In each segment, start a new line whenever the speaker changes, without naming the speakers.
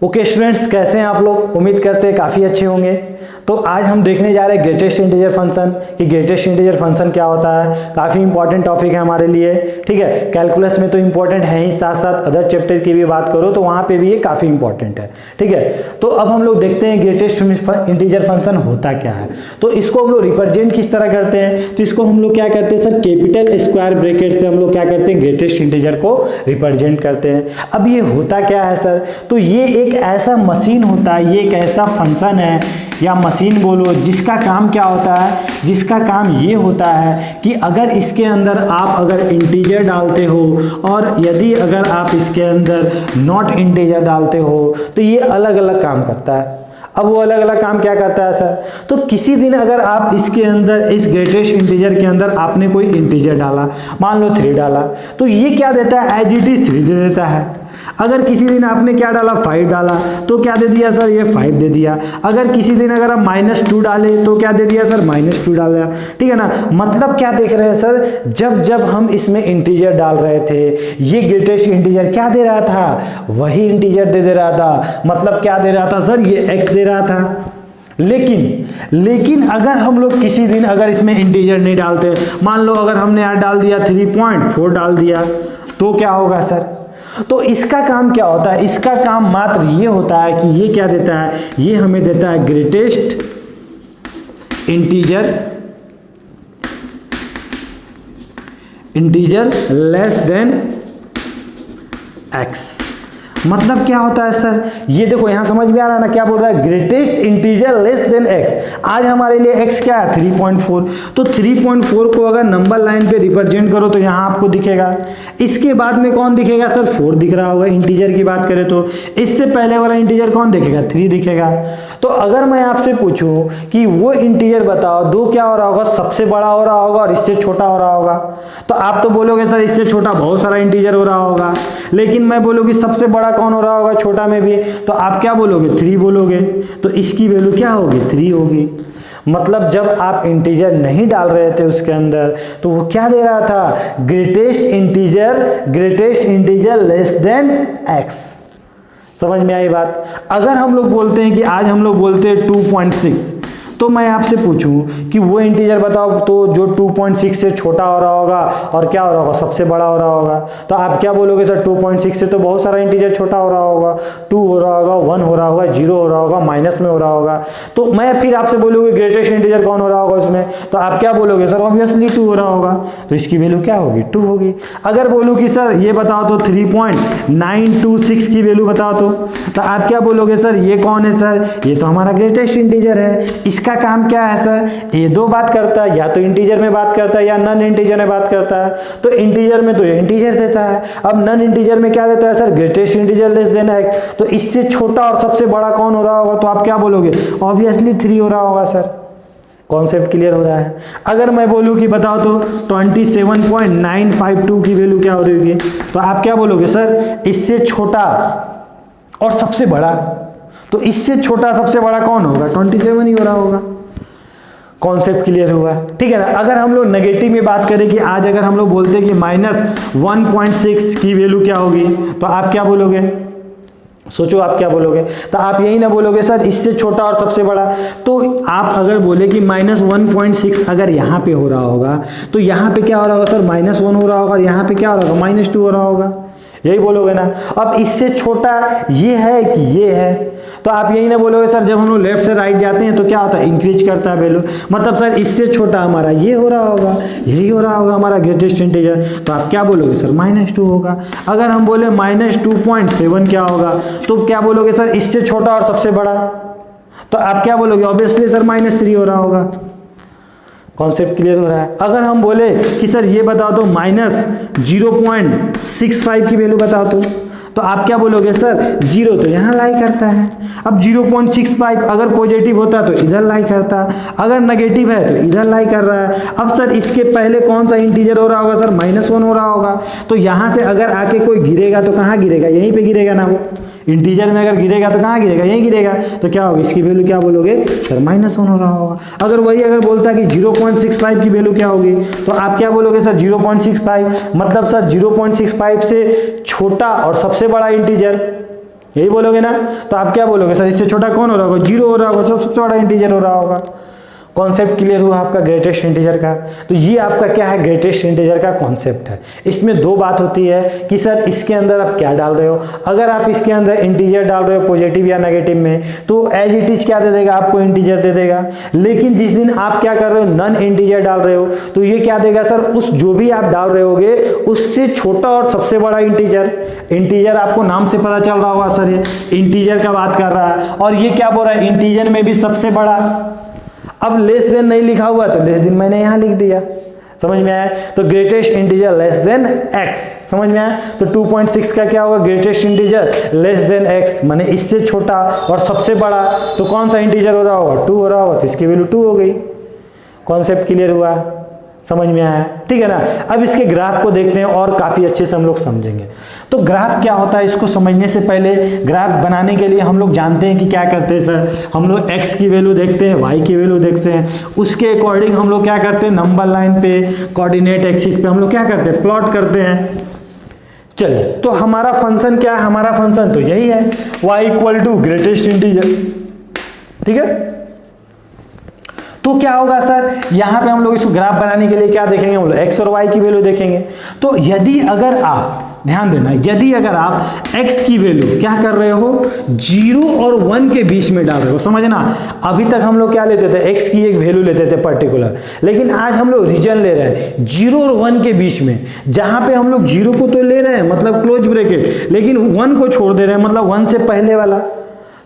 Okay students, कैसे हैं आप लोग? उम्मीद करते हैं काफ़ी अच्छे होंगे। तो आज हम देखने जा रहे हैं ग्रेटेस्ट इंटीजर फंक्शन कि ग्रेटेस्ट इंटीजर फंक्शन क्या होता है। काफ़ी इंपॉर्टेंट टॉपिक है हमारे लिए, ठीक है। कैलकुलस में तो इंपॉर्टेंट है ही, साथ साथ अदर चैप्टर की भी बात करो तो वहाँ पे भी ये काफ़ी इंपॉर्टेंट है, ठीक है। तो अब हम लोग देखते हैं ग्रेटेस्ट इंटीजर फंक्शन होता क्या है। तो इसको हम लोग रिप्रेजेंट किस तरह करते हैं, तो इसको हम लोग क्या करते हैं सर, कैपिटल स्क्वायर ब्रैकेट से हम लोग क्या करते हैं, ग्रेटेस्ट इंटीजर को रिप्रेजेंट करते हैं। अब ये होता क्या है सर, तो ये एक ऐसा मशीन होता है, ये एक ऐसा फंक्शन है या मशीन बोलो, जिसका काम क्या होता है, जिसका काम ये होता है कि अगर इसके अंदर आप अगर इंटीजर डालते हो और यदि अगर आप इसके अंदर नॉट इंटीजर डालते हो तो ये अलग अलग काम करता है। अब वो अलग अलग काम क्या करता है सर, तो किसी दिन अगर आप इसके अंदर इस ग्रेटेस्ट इंटीजर के अंदर आपने कोई इंटीजर डाला, मान लो 3 डाला, तो ये क्या देता है, एज इट इज 3 दे देता है। अगर किसी दिन आपने क्या डाला, 5 डाला, तो क्या दे दिया सर, ये 5 दे दिया। अगर किसी दिन अगर आप -2 डाले तो क्या दे दिया सर, -2 डाल दिया, ठीक है ना। मतलब क्या देख रहे हैं सर, जब जब हम इसमें इंटीजर डाल रहे थे, ये ग्रेटेस्ट इंटीजर क्या दे रहा था, वही इंटीजर दे रहा था। मतलब क्या दे रहा था सर, ये x दे रहा था। लेकिन अगर हम लोग किसी दिन अगर इसमें इंटीजर नहीं डालते, मान लो अगर हमने यहाँ डाल दिया 3.4 डाल दिया, तो क्या होगा सर, तो इसका काम क्या होता है, इसका काम मात्र ये होता है कि ये क्या देता है, ये हमें देता है greatest integer less then x। मतलब क्या होता है सर, ये देखो यहां समझ में आ रहा है ना, क्या बोल रहा है, greatest integer less then x। आज हमारे लिए x क्या है, 3.4। तो 3.4 को अगर नंबर लाइन पे रिप्रेजेंट करो तो यहां आपको दिखेगा। इसके बाद में कौन दिखेगा सर, 4 दिख रहा होगा। इंटीजर की बात करें तो इससे पहले वाला इंटीजर कौन दिखेगा, 3 दिखेगा। तो अगर मैं आपसे पूछूं कि वो इंटीजर बताओ, 2 क्या हो रहा होगा, सबसे बड़ा हो रहा होगा और इससे छोटा हो रहा होगा, तो आप तो बोलोगे सर इससे छोटा बहुत सारा इंटीजर हो रहा होगा। लेकिन मैं बोलूँगी सबसे बड़ा कौन हो रहा होगा, छोटा में भी, तो आप क्या बोलोगे, 3 बोलोगे। तो इसकी वैल्यू क्या होगी, 3 होगी। मतलब जब आप इंटीजर नहीं डाल रहे थे उसके अंदर, तो वो क्या दे रहा था, greatest integer less then x। समझ में आई बात। अगर हम लोग बोलते हैं कि आज हम लोग बोलते हैं 2.6, तो मैं आपसे पूछूं कि वो इंटीजर बताओ तो जो 2.6 से छोटा हो रहा होगा और क्या हो रहा होगा, सबसे बड़ा हो रहा होगा, तो आप क्या बोलोगे सर, 2.6 से तो बहुत सारा इंटीजर छोटा हो रहा होगा, 2 हो रहा होगा, 1 हो रहा होगा, 0 हो रहा होगा, माइनस में हो रहा होगा। तो मैं फिर आपसे बोलूँगी ग्रेटेस्ट इंटीजर कौन हो रहा होगा इसमें, तो आप क्या बोलोगे सर, ऑब्वियसली 2 हो रहा होगा। तो इसकी वैल्यू क्या होगी, 2 होगी। अगर बोलूँ कि सर ये बताओ तो 3.926 की वैल्यू बताओ तो आप क्या बोलोगे सर, ये कौन है सर, ये तो हमारा ग्रेटेस्ट इंटीजर है। इसका काम क्या है सर, ये 2 बात करता है, या तो इंटीजर में बात करता है या नॉन इंटीजर में बात करता है। तो इंटीजर में तो ये इंटीजर देता है, अब नॉन इंटीजर में क्या देता है sir, greatest integer less then x। तो इससे छोटा और सबसे बड़ा कौन हो रहा होगा, तो आप क्या बोलोगे, ऑब्वियसली 3 हो रहा होगा सर। कॉन्सेप्ट क्लियर हो रहा है। अगर मैं बोलूं कि बताओ तो 27.952 की वैल्यू क्या हो रही होगी, तो आप क्या बोलोगे सर, इससे छोटा और सबसे बड़ा, तो इससे छोटा सबसे बड़ा कौन होगा, 27 ही हो रहा होगा। कॉन्सेप्ट क्लियर हुआ, ठीक है ना। अगर हम लोग नेगेटिव में बात करें कि आज अगर हम लोग बोलते हैं कि -1.6 की वैल्यू क्या होगी, तो आप क्या बोलोगे, सोचो आप क्या बोलोगे। तो आप यही ना बोलोगे सर इससे छोटा और सबसे बड़ा। तो आप अगर बोले कि -1.6 अगर यहाँ पे हो रहा होगा, तो यहाँ पे क्या हो रहा होगा सर, -1 हो रहा होगा, और यहाँ पे क्या हो रहा होगा, -2 हो रहा होगा, यही बोलोगे ना। अब इससे छोटा ये है कि ये है, तो आप यही ना बोलोगे सर, जब हम लोग लेफ्ट से राइट जाते हैं तो क्या होता है, इंक्रीज करता है वैल्यू। मतलब सर इससे छोटा हमारा ये हो रहा होगा, यही हो रहा होगा हमारा ग्रेटेस्ट इंटीजर, तो आप क्या बोलोगे सर, -2 होगा। अगर हम बोले -2.7 क्या होगा, तो क्या बोलोगे सर, इससे छोटा और सबसे बड़ा, तो आप क्या बोलोगे, ऑब्वियसली सर -3 हो रहा होगा। कॉन्सेप्ट क्लियर हो रहा है। अगर हम बोले कि सर ये बताओ तो -0.65 की वैल्यू बताओ तो आप क्या बोलोगे सर, 0 तो यहाँ लाई करता है। अब 0.65 अगर पॉजिटिव होता तो इधर लाई करता, अगर नेगेटिव है तो इधर लाई कर रहा है। अब सर इसके पहले कौन सा इंटीजर हो रहा होगा सर, -1 हो रहा होगा। तो यहाँ से अगर आके कोई गिरेगा तो कहाँ गिरेगा, यहीं पे गिरेगा ना। वो इंटीजर में अगर गिरेगा तो कहाँ गिरेगा, यहीं गिरेगा। तो क्या होगा, इसकी वैल्यू क्या बोलोगे सर, -1 हो रहा होगा। अगर वही अगर बोलता कि 0.65 की वैल्यू क्या होगी, तो आप क्या बोलोगे सर, 0.65। मतलब सर 0.65 से छोटा और सबसे बड़ा इंटीजर यही बोलोगे ना। तो आप क्या बोलोगे सर, इससे छोटा कौन हो रहा होगा, जीरो हो रहा होगा, सबसे बड़ा इंटीजर हो रहा होगा। कॉन्सेप्ट क्लियर हुआ आपका ग्रेटेस्ट इंटीजर का। तो ये आपका क्या है, ग्रेटेस्ट इंटीजर का कॉन्सेप्ट है। इसमें दो बात होती है कि सर इसके अंदर आप क्या डाल रहे हो। अगर आप इसके अंदर इंटीजर डाल रहे हो पॉजिटिव या नेगेटिव में, तो एज इट इज क्या दे देगा, आपको इंटीजर दे देगा। लेकिन जिस दिन आप क्या कर रहे हो, नॉन इंटीजर डाल रहे हो, तो ये क्या देगा सर, उस जो भी आप डाल रहे होगे उससे छोटा और सबसे बड़ा इंटीजर। इंटीजर आपको नाम से पता चल रहा होगा सर, ये इंटीजर का बात कर रहा है। और ये क्या बोल रहा है, इंटीजर में भी सबसे बड़ा। अब लेस देन नहीं लिखा हुआ तो लेस देन मैंने यहां लिख दिया, समझ में आया। तो greatest integer less then x, समझ में आया। तो 2.6 का क्या होगा, greatest integer less then x, माने इससे छोटा और सबसे बड़ा। तो कौन सा इंटीजर हो रहा होगा, 2 हो रहा होगा, तो इसकी वैल्यू 2 हो गई। कॉन्सेप्ट क्लियर हुआ, समझ में आया, ठीक है ना। अब इसके ग्राफ को देखते हैं और काफी अच्छे से हम लोग समझेंगे। तो ग्राफ क्या होता है, इसको समझने से पहले ग्राफ बनाने के लिए हम लोग जानते हैं कि क्या करते हैं सर, हम लोग x की वैल्यू देखते हैं, y की वैल्यू देखते हैं, उसके अकॉर्डिंग हम लोग क्या करते हैं, नंबर लाइन पे कोऑर्डिनेट एक्सिस पे हम लोग क्या करते हैं, प्लॉट करते हैं। चलिए, तो हमारा फंक्शन क्या है, हमारा फंक्शन तो यही है, y equal to greatest integer, ठीक है। तो क्या होगा सर, यहां पे हम लोग इसको ग्राफ बनाने के लिए क्या देखेंगे, हम लोग x और y की वैल्यू देखेंगे। तो यदि अगर आप ध्यान देना, यदि अगर आप x की वैल्यू क्या कर रहे हो, 0 और 1 के बीच में डाल रहे हो, समझना। अभी तक हम लोग क्या लेते थे, x की एक वैल्यू लेते थे पर्टिकुलर, लेकिन आज हम लोग रीजन ले रहे हैं 0 और 1 के बीच में। जहां पे हम लोग 0 को तो ले रहे हैं मतलब क्लोज ब्रैकेट, लेकिन 1 को छोड़ दे रहे हैं मतलब 1 से पहले वाला,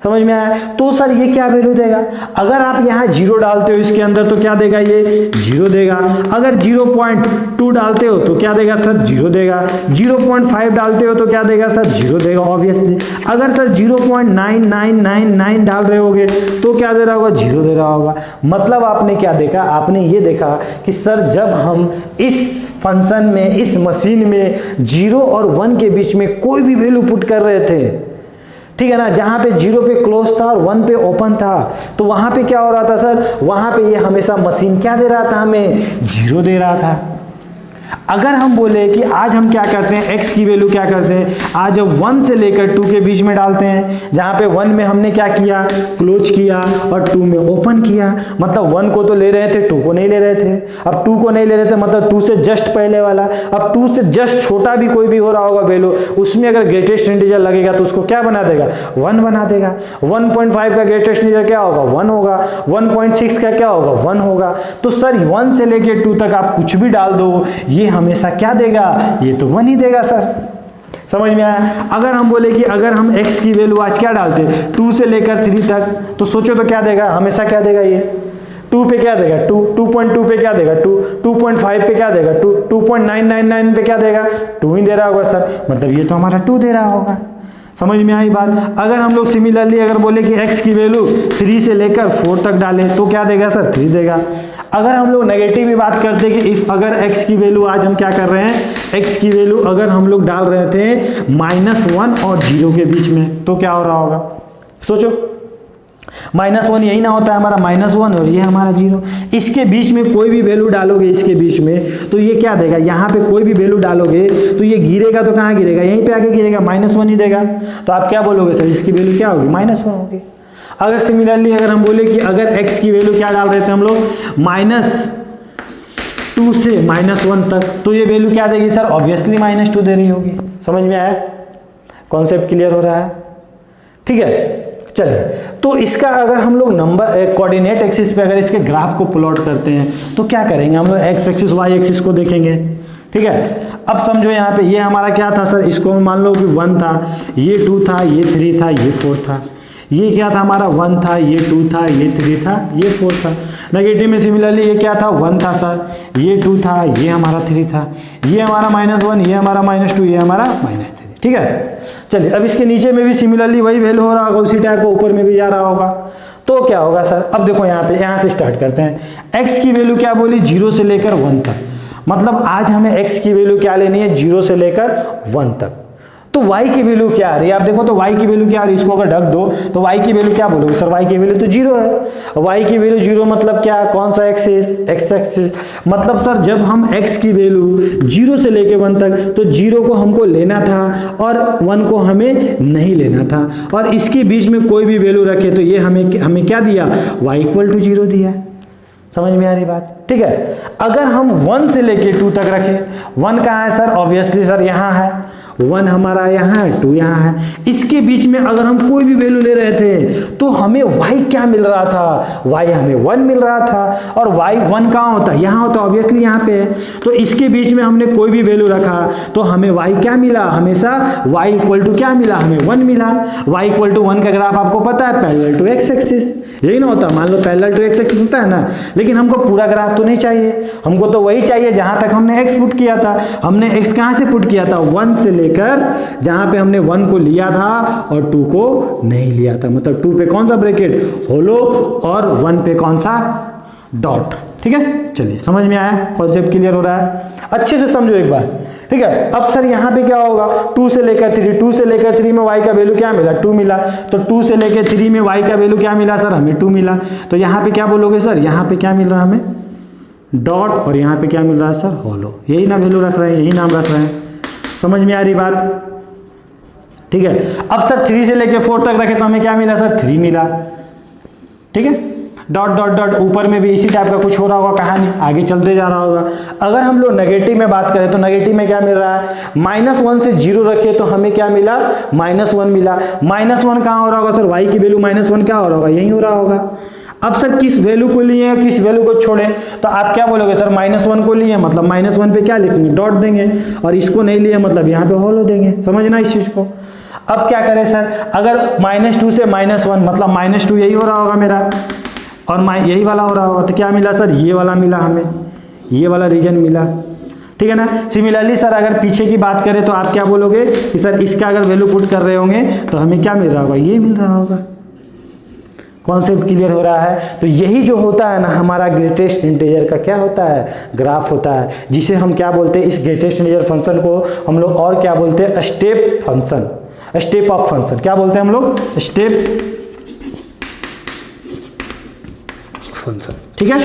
समझ में आया। तो सर ये क्या वैल्यू देगा, अगर आप यहाँ 0 डालते हो इसके अंदर तो क्या देगा, ये 0 देगा। अगर 0.2 डालते हो तो क्या देगा सर, 0 देगा। 0.5 डालते हो तो क्या देगा सर, 0 देगा ऑब्वियसली। अगर सर 0.9999 डाल रहे होगे तो क्या दे रहा होगा, 0 दे रहा होगा। मतलब आपने क्या देखा, आपने ये देखा कि सर जब हम इस फंक्शन में, इस मशीन में 0 और 1 के बीच में कोई भी वैल्यू पुट कर रहे थे, ठीक है ना, जहां पे 0 पे क्लोज था और 1 पे ओपन था, तो वहां पे क्या हो रहा था सर, वहां पे ये हमेशा मशीन क्या दे रहा था, हमें 0 दे रहा था। अगर हम बोले कि आज हम क्या करते हैं, x की वैल्यू क्या करते हैं, आज हम 1 से लेकर 2 के बीच में डालते हैं, जहां पे 1 में हमने क्या किया, क्लोज किया, और 2 में ओपन किया। मतलब 1 को तो ले रहे थे, 2 को नहीं ले रहे थे। अब 2 को नहीं ले रहे थे मतलब 2 से जस्ट पहले वाला। अब 2 से जस्ट छोटा भी कोई भी हो रहा होगा वैल्यू, उसमें अगर ग्रेटेस्ट इंटीजर लगेगा तो उसको क्या बना देगा, 1 बना देगा। 1.5 का ग्रेटेस्ट इंटीजर क्या होगा, 1 होगा। 1.6 का क्या होगा, 1 होगा। तो सर 1 से लेकर 2 तक आप कुछ भी डाल दो, ये हमेशा क्या देगा, ये तो 1 ही देगा सर, समझ में आया। अगर हम बोले कि अगर हम x की वैल्यू आज क्या डालते, 2 से लेकर 3 तक, तो सोचो तो क्या देगा, हमेशा क्या देगा, ये 2 पे क्या देगा, 2.2 पे क्या देगा, 2.5 पे क्या देगा, 2.999 पे क्या देगा, 2 ही दे रहा होगा सर। मतलब ये तो हमारा 2 दे रहा होगा, समझ में आई बात। अगर हम लोग सिमिलरली अगर बोले कि x की वैल्यू 3 से लेकर 4 तक डालें तो क्या देगा सर, 3 देगा। अगर हम लोग नेगेटिव भी बात करते हैं कि इफ अगर x की वैल्यू आज हम क्या कर रहे हैं, x की वैल्यू अगर हम लोग डाल रहे थे -1 और 0 के बीच में, तो क्या हो रहा होगा, सोचो। -1 यही ना होता है हमारा, -1 और ये हमारा 0, इसके बीच में कोई भी वैल्यू डालोगे इसके बीच में तो ये क्या देगा, यहाँ पे कोई भी वैल्यू डालोगे तो ये गिरेगा तो कहाँ गिरेगा, यहीं पे आके गिरेगा, -1 ही देगा। तो आप क्या बोलोगे सर, इसकी वैल्यू क्या होगी, -1 होगी। अगर सिमिलरली अगर हम बोले कि अगर x की वैल्यू क्या डाल रहे थे हम लोग, -2 से -1 तक, तो ये वैल्यू क्या देगी सर, ऑब्वियसली -2 दे रही होगी। समझ में आया, कॉन्सेप्ट क्लियर हो रहा है, ठीक है। चलिए, तो इसका अगर हम लोग नंबर कोऑर्डिनेट एक्सिस पे अगर इसके ग्राफ को प्लॉट करते हैं तो क्या करेंगे, हम लोग x एक्सिस y एक्सिस को देखेंगे, ठीक है। अब समझो यहाँ पे ये हमारा क्या था सर, इसको मान लो कि 1 था, ये 2 था, ये 3 था, ये 4 था। ये क्या था हमारा, 1 था, ये 2 था, ये 3 था, ये 4 था। नेगेटिव में सिमिलरली ये क्या था, 1 था सर, ये 2 था, ये हमारा 3 था, ये हमारा -1, ये हमारा -2, ये हमारा -3, ठीक है। चलिए, अब इसके नीचे में भी सिमिलरली वही वैल्यू हो रहा होगा, उसी टाइप का ऊपर में भी जा रहा होगा। तो क्या होगा सर, अब देखो यहाँ पे, यहाँ से स्टार्ट करते हैं। x की वैल्यू क्या बोली, 0 से लेकर 1 तक। मतलब आज हमें x की वैल्यू क्या लेनी है, 0 से लेकर 1 तक। तो y की वैल्यू क्या आ रही है, आप देखो तो y की वैल्यू क्या आ रही है, इसको अगर ढक दो तो y की वैल्यू क्या बोलोगे सर, y की वैल्यू तो 0 है। y की वैल्यू 0 मतलब क्या, कौन सा एक्सिस, x एक्सिस। मतलब सर जब हम x की वैल्यू 0 से लेके 1 तक, तो 0 को हमको लेना था और 1 को हमें नहीं लेना था, और इसके बीच में कोई भी वैल्यू रखे तो ये हमें क्या दिया, y = 0 दिया। समझ में आ रही बात, ठीक है। अगर हम 1 से लेके 2 तक रखें, 1 कहाँ है सर, ऑब्वियसली सर यहाँ है, 1 हमारा यहाँ है, 2 यहाँ है। इसके बीच में अगर हम कोई भी वैल्यू ले रहे थे तो हमें y क्या मिल रहा था, y हमें 1 मिल रहा था, और y 1 कहाँ होता है, यहाँ होता है, ऑब्वियसली यहाँ पे है। तो इसके बीच में हमने कोई भी वैल्यू रखा तो हमें y क्या मिला, हमेशा y = क्या मिला, हमें 1 मिला। y = 1 का ग्राफ आपको पता है, पैरेलल टू x एक्सिस, यही ना होता, मान लो पैरेलल टू x एक्सिस होता है ना। लेकिन हमको पूरा ग्राफ तो नहीं चाहिए, हमको तो वही चाहिए जहां तक हमने x पुट किया था। हमने x कहां से पुट किया था, 1 से लेकर जहां पे हमने 1 को लिया था और 2 को नहीं लिया था, मतलब 2 पे कौन सा ब्रैकेट, होलो, और 1 पे कौन सा, डॉट। ठीक है, चलिए समझ में आया, कॉन्सेप्ट क्लियर हो रहा है, अच्छे से समझो एक बार। ठीक है, अब सर यहाँ पे क्या होगा, 2 से लेकर 3, 2 से लेकर 3 में y का वैल्यू क्या मिला, 2 मिला। तो 2 से लेकर 3 में y का वैल्यू क्या मिला सर, हमें 2 मिला। तो यहाँ पे क्या बोलोगे सर, यहाँ पे क्या मिल रहा है हमें, डॉट, और यहाँ पे क्या मिल रहा है सर, होलो। यही ना वैल्यू रख रहे हैं, यही नाम रख रहे हैं। समझ में आ रही बात, ठीक है। अब सर 3 से लेकर 4 तक रखे तो हमें क्या मिला सर, 3 मिला। ठीक है, डॉट डॉट डॉट, ऊपर में भी इसी टाइप का कुछ हो रहा होगा, कहानी आगे चलते जा रहा होगा। अगर हम लोग नेगेटिव में बात करें तो नेगेटिव में क्या मिल रहा है, -1 से 0 रखे तो हमें क्या मिला, -1 मिला। -1 कहाँ हो रहा होगा सर, y की वैल्यू -1 क्या हो रहा होगा, यही हो रहा होगा। अब सर किस वैल्यू को लिए हैं, किस वैल्यू को छोड़े, तो आप क्या बोलोगे सर, -1 को लिए मतलब -1 पे क्या लिखेंगे, डॉट देंगे, और इसको नहीं लिए मतलब यहाँ पे होलो देंगे। समझना इस चीज को। अब क्या करें सर, अगर -2 से -1 मतलब -2 यही हो रहा होगा मेरा, और यही वाला हो रहा होगा, तो क्या मिला सर, ये वाला मिला हमें, ये वाला रीजन मिला। ठीक है ना। सिमिलरली सर अगर पीछे की बात करें तो आप क्या बोलोगे कि सर इसका अगर वैल्यू पुट कर रहे होंगे तो हमें क्या मिल रहा होगा, ये मिल रहा होगा। कॉन्सेप्ट क्लियर हो रहा है। तो यही जो होता है ना हमारा ग्रेटेस्ट इंटीजर का क्या होता है, ग्राफ होता है, जिसे हम क्या बोलते हैं, इस ग्रेटेस्ट इंटीजर फंक्शन को हम लोग और क्या बोलते हैं, step function, step of function. क्या बोलते हैं हम लोग, स्टेप फंक्शन। ठीक है,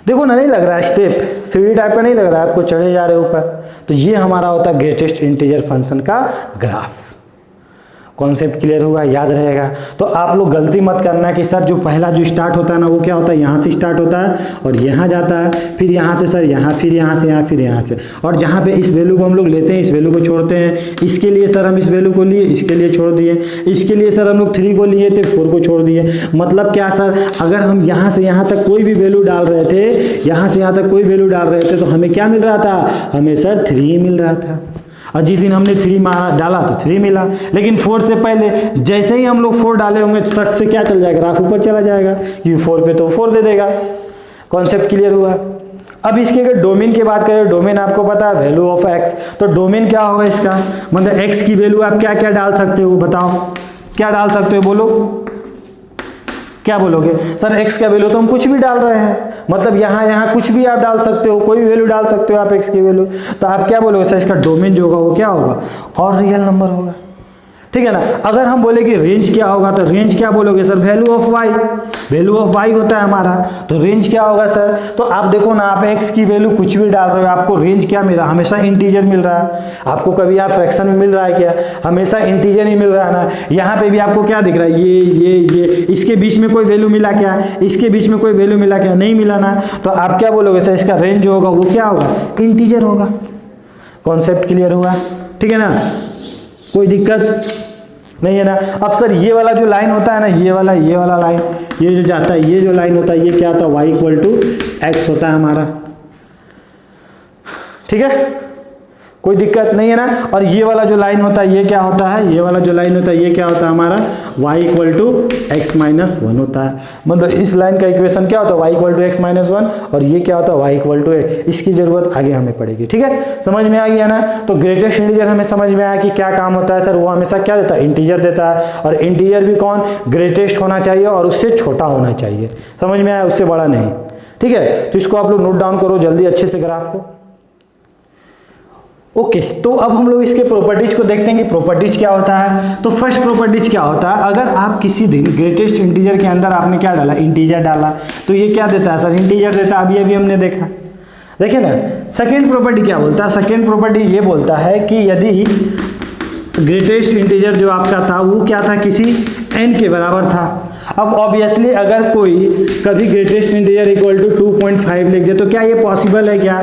देखो ना, नहीं लग रहा है स्टेप, सीढ़ी टाइप का नहीं लग रहा है आपको, चढ़े जा रहे हो ऊपर। तो ये हमारा होता है ग्रेटेस्ट इंटीजर फंक्शन का ग्राफ। कॉन्सेप्ट क्लियर होगा, याद रहेगा। तो आप लोग गलती मत करना कि सर जो पहला जो स्टार्ट होता है ना वो क्या होता है, यहाँ से स्टार्ट होता है और यहाँ जाता है, फिर यहाँ से सर यहाँ, फिर यहाँ से यहाँ, फिर यहाँ से, और जहाँ पे इस वैल्यू को हम लोग लेते हैं इस वैल्यू को छोड़ते हैं। इसके लिए सर हम इस वैल्यू को लिए, इसके लिए छोड़ दिए, इसके लिए सर हम लोग 3 को लिए थे, 4 को छोड़ दिए। मतलब क्या सर, अगर हम यहाँ से यहाँ तक कोई भी वैल्यू डाल रहे थे, यहाँ से यहाँ तक कोई वैल्यू डाल रहे थे तो हमें क्या मिल रहा था, हमें सर 3 मिल रहा था। और जिस दिन हमने 3 डाला तो 3 मिला। लेकिन 4 से पहले जैसे ही हम लोग 4 डाले होंगे सट से क्या चल जाएगा, ग्राफ ऊपर चला जाएगा, ये 4 पे तो 4 दे देगा। कॉन्सेप्ट क्लियर हुआ। अब इसके अगर डोमेन की बात करें, डोमेन आपको पता है वैल्यू ऑफ x, तो डोमेन क्या होगा इसका, मतलब x की वैल्यू आप क्या क्या डाल सकते हो, बताओ क्या डाल सकते हो, बोलो क्या बोलोगे सर, x का वैल्यू तो हम कुछ भी डाल रहे हैं, मतलब यहाँ कुछ भी आप डाल सकते हो, कोई भी वैल्यू डाल सकते हो आप x की वैल्यू। तो आप क्या बोलोगे सर, इसका डोमेन जो होगा वो क्या होगा, और रियल नंबर होगा। ठीक है ना। अगर हम बोले कि रेंज क्या होगा, तो रेंज क्या बोलोगे sir, value of y, value of y होता है हमारा, तो रेंज क्या होगा सर। तो आप देखो ना, आप x की वैल्यू कुछ भी डाल रहे हो, आपको रेंज क्या मिल रहा है, हमेशा इंटीजर मिल रहा है। आपको कभी यहाँ फ्रैक्शन में मिल रहा है क्या, हमेशा इंटीजर ही मिल रहा है ना। यहाँ पे भी आपको क्या दिख रहा है, ये इसके बीच में कोई वैल्यू मिला क्या, इसके बीच में कोई वैल्यू मिला क्या, नहीं मिला ना। तो आप क्या बोलोगे सर, इसका रेंज जो होगा वो क्या होगा, इंटीजर होगा। कॉन्सेप्ट क्लियर हुआ, ठीक है ना, कोई दिक्कत नहीं है ना। अब सर ये वाला जो लाइन होता है ना, ये वाला लाइन, ये जो जाता है, ये जो लाइन होता है, ये क्या होता है, y = x होता है हमारा। ठीक है, कोई दिक्कत नहीं है ना। और ये वाला जो लाइन होता है ये क्या होता है, ये वाला जो लाइन होता है ये क्या होता है हमारा, y = x - 1 होता है। मतलब इस लाइन का इक्वेशन क्या होता है, y = x - 1, और ये क्या होता है, y = a। इसकी जरूरत आगे हमें पड़ेगी। ठीक है, समझ में आ गया ना। तो ग्रेटेस्ट इंटीजर हमें समझ में आया कि क्या काम होता है सर, वो हमेशा क्या देता है, इंटीजर देता है। और इंटीजर भी कौन, ग्रेटेस्ट होना चाहिए और उससे छोटा होना चाहिए। समझ में आया, उससे बड़ा नहीं। ठीक है, तो इसको आप लोग नोट डाउन करो जल्दी अच्छे से ग्राफ को। ओके तो अब हम लोग इसके प्रॉपर्टीज को देखते हैं कि प्रॉपर्टीज क्या होता है। तो फर्स्ट प्रॉपर्टीज क्या होता है, अगर आप किसी दिन ग्रेटेस्ट इंटीजर के अंदर आपने क्या डाला, इंटीजर डाला, तो ये क्या देता है सर, इंटीजर देता है। अभी हमने देखा, देखिए ना। सेकेंड प्रॉपर्टी क्या बोलता है, सेकेंड प्रॉपर्टी ये बोलता है कि यदि ग्रेटेस्ट इंटीजर जो आपका था वो क्या था, किसी n के बराबर था। अब ऑब्वियसली अगर कोई कभी ग्रेटेस्ट इंटीजर इक्वल टू 2.5 लिख दे तो क्या ये पॉसिबल है, क्या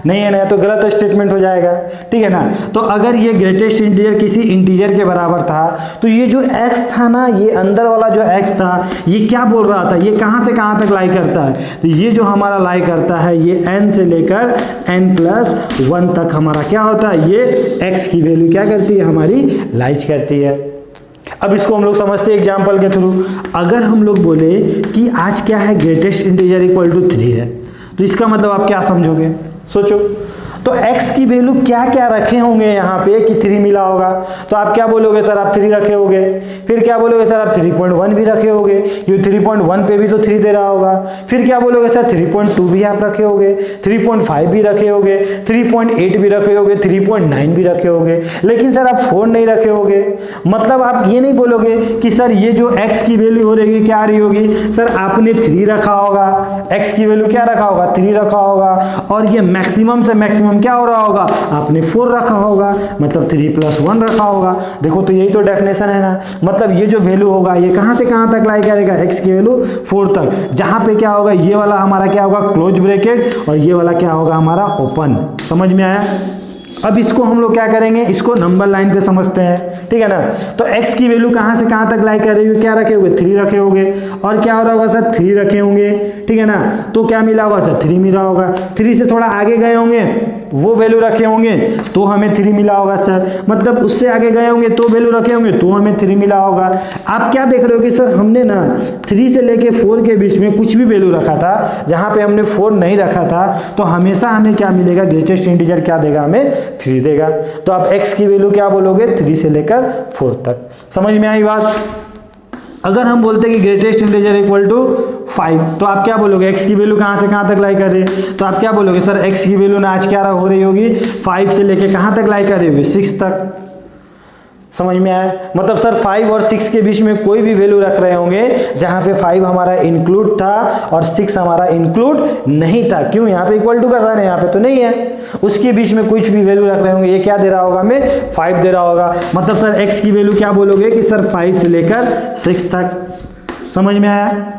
नहीं है ना, तो गलत स्टेटमेंट हो जाएगा, ठीक है ना। तो अगर ये ग्रेटेस्ट इंटीजर किसी इंटीजर के बराबर था तो ये जो x था ना, ये अंदर वाला जो x था, ये क्या बोल रहा था, ये कहाँ से कहाँ तक लाई करता है, तो ये जो हमारा लाई करता है ये n से लेकर n+1 तक हमारा क्या होता है, ये x की वैल्यू क्या करती है, हमारी लाइज करती है। अब इसको हम लोग समझते हैं एग्जाम्पल के थ्रू। अगर हम लोग बोले कि आज क्या है, ग्रेटेस्ट इंटीजर इक्वल टू 3 है, तो इसका मतलब आप क्या समझोगे, सोचो। तो x की वैल्यू क्या क्या रखे होंगे यहाँ पे कि 3 मिला होगा, तो आप क्या बोलोगे सर, आप 3 रखे होगे। फिर क्या बोलोगे सर, आप 3.1 भी रखे होगे, क्योंकि 3.1 पे भी तो 3 दे रहा होगा। फिर क्या बोलोगे सर, 3.2 भी आप रखे होगे, 3.5 भी रखे होगे, 3.8 भी रखे होगे, 3.9 भी रखे होगे, लेकिन सर आप 4 नहीं रखे होगे। मतलब आप ये नहीं बोलोगे कि सर ये जो x की वैल्यू हो रही है क्या आ रही होगी, सर आपने 3 रखा होगा, x की वैल्यू क्या रखा होगा, 3 रखा होगा, और ये मैक्सिमम से मैक्सिमम क्या हो रहा होगा, आपने 4 रखा होगा, मतलब 3+1 रखा होगा। देखो तो यही तो डेफिनेशन है ना, मतलब ये जो वैल्यू होगा ये कहां से कहां तक लाई करेगा, x की वैल्यू 4 तक, जहां पे क्या होगा, ये वाला हमारा क्या होगा, क्लोज ब्रैकेट, और ये वाला क्या होगा, हमारा ओपन। समझ में आया। अब इसको हम लोग क्या करेंगे, इसको नंबर लाइन पे समझते हैं, ठीक है ना। तो x की वैल्यू कहां से कहां तक लाई कर रही है, क्या रखे होंगे, 3 रखे होंगे, और क्या हो रहा होगा सर, 3 रखे होंगे, ठीक है ना। तो क्या मिला होगा सर, 3 मिला होगा। 3 से थोड़ा आगे गए होंगे, वो वैल्यू रखे होंगे तो हमें 3 मिला होगा सर, मतलब उससे आगे गए होंगे तो वैल्यू रखे होंगे तो हमें 3 मिला होगा। आप क्या देख रहे हो कि सर हमने ना 3 से लेके 4 के बीच में कुछ भी वैल्यू रखा था, जहां पे हमने 4 नहीं रखा था, तो हमेशा हमें क्या मिलेगा, ग्रेटेस्ट इंटीजर क्या देगा, हमें 3 देगा। तो आप x की वैल्यू क्या बोलोगे, 3 से लेकर 4 तक। समझ में आई बात। अगर हम बोलते हैं कि ग्रेटेस्ट इंटीजर इक्वल टू 5, तो आप क्या बोलोगे, x की वैल्यू कहां से कहां तक लाई कर रही है, तो आप क्या बोलोगे सर, x की वैल्यू ना आज क्या हो रही होगी, 5 से लेके कहां तक लाई कर रही होगी, 6 तक। समझ में आया। मतलब सर 5 और 6 के बीच में कोई भी वैल्यू रख रहे होंगे जहां पे 5 हमारा इंक्लूड था और 6 हमारा इंक्लूड नहीं था। क्यों, यहाँ पे इक्वल टू का साइन है, यहाँ पे तो नहीं है। उसके बीच में कुछ भी वैल्यू रख रहे होंगे, ये क्या दे रहा होगा, हमें 5 दे रहा होगा। मतलब सर x की वैल्यू क्या बोलोगे कि सर 5 से लेकर 6 तक। समझ में आया।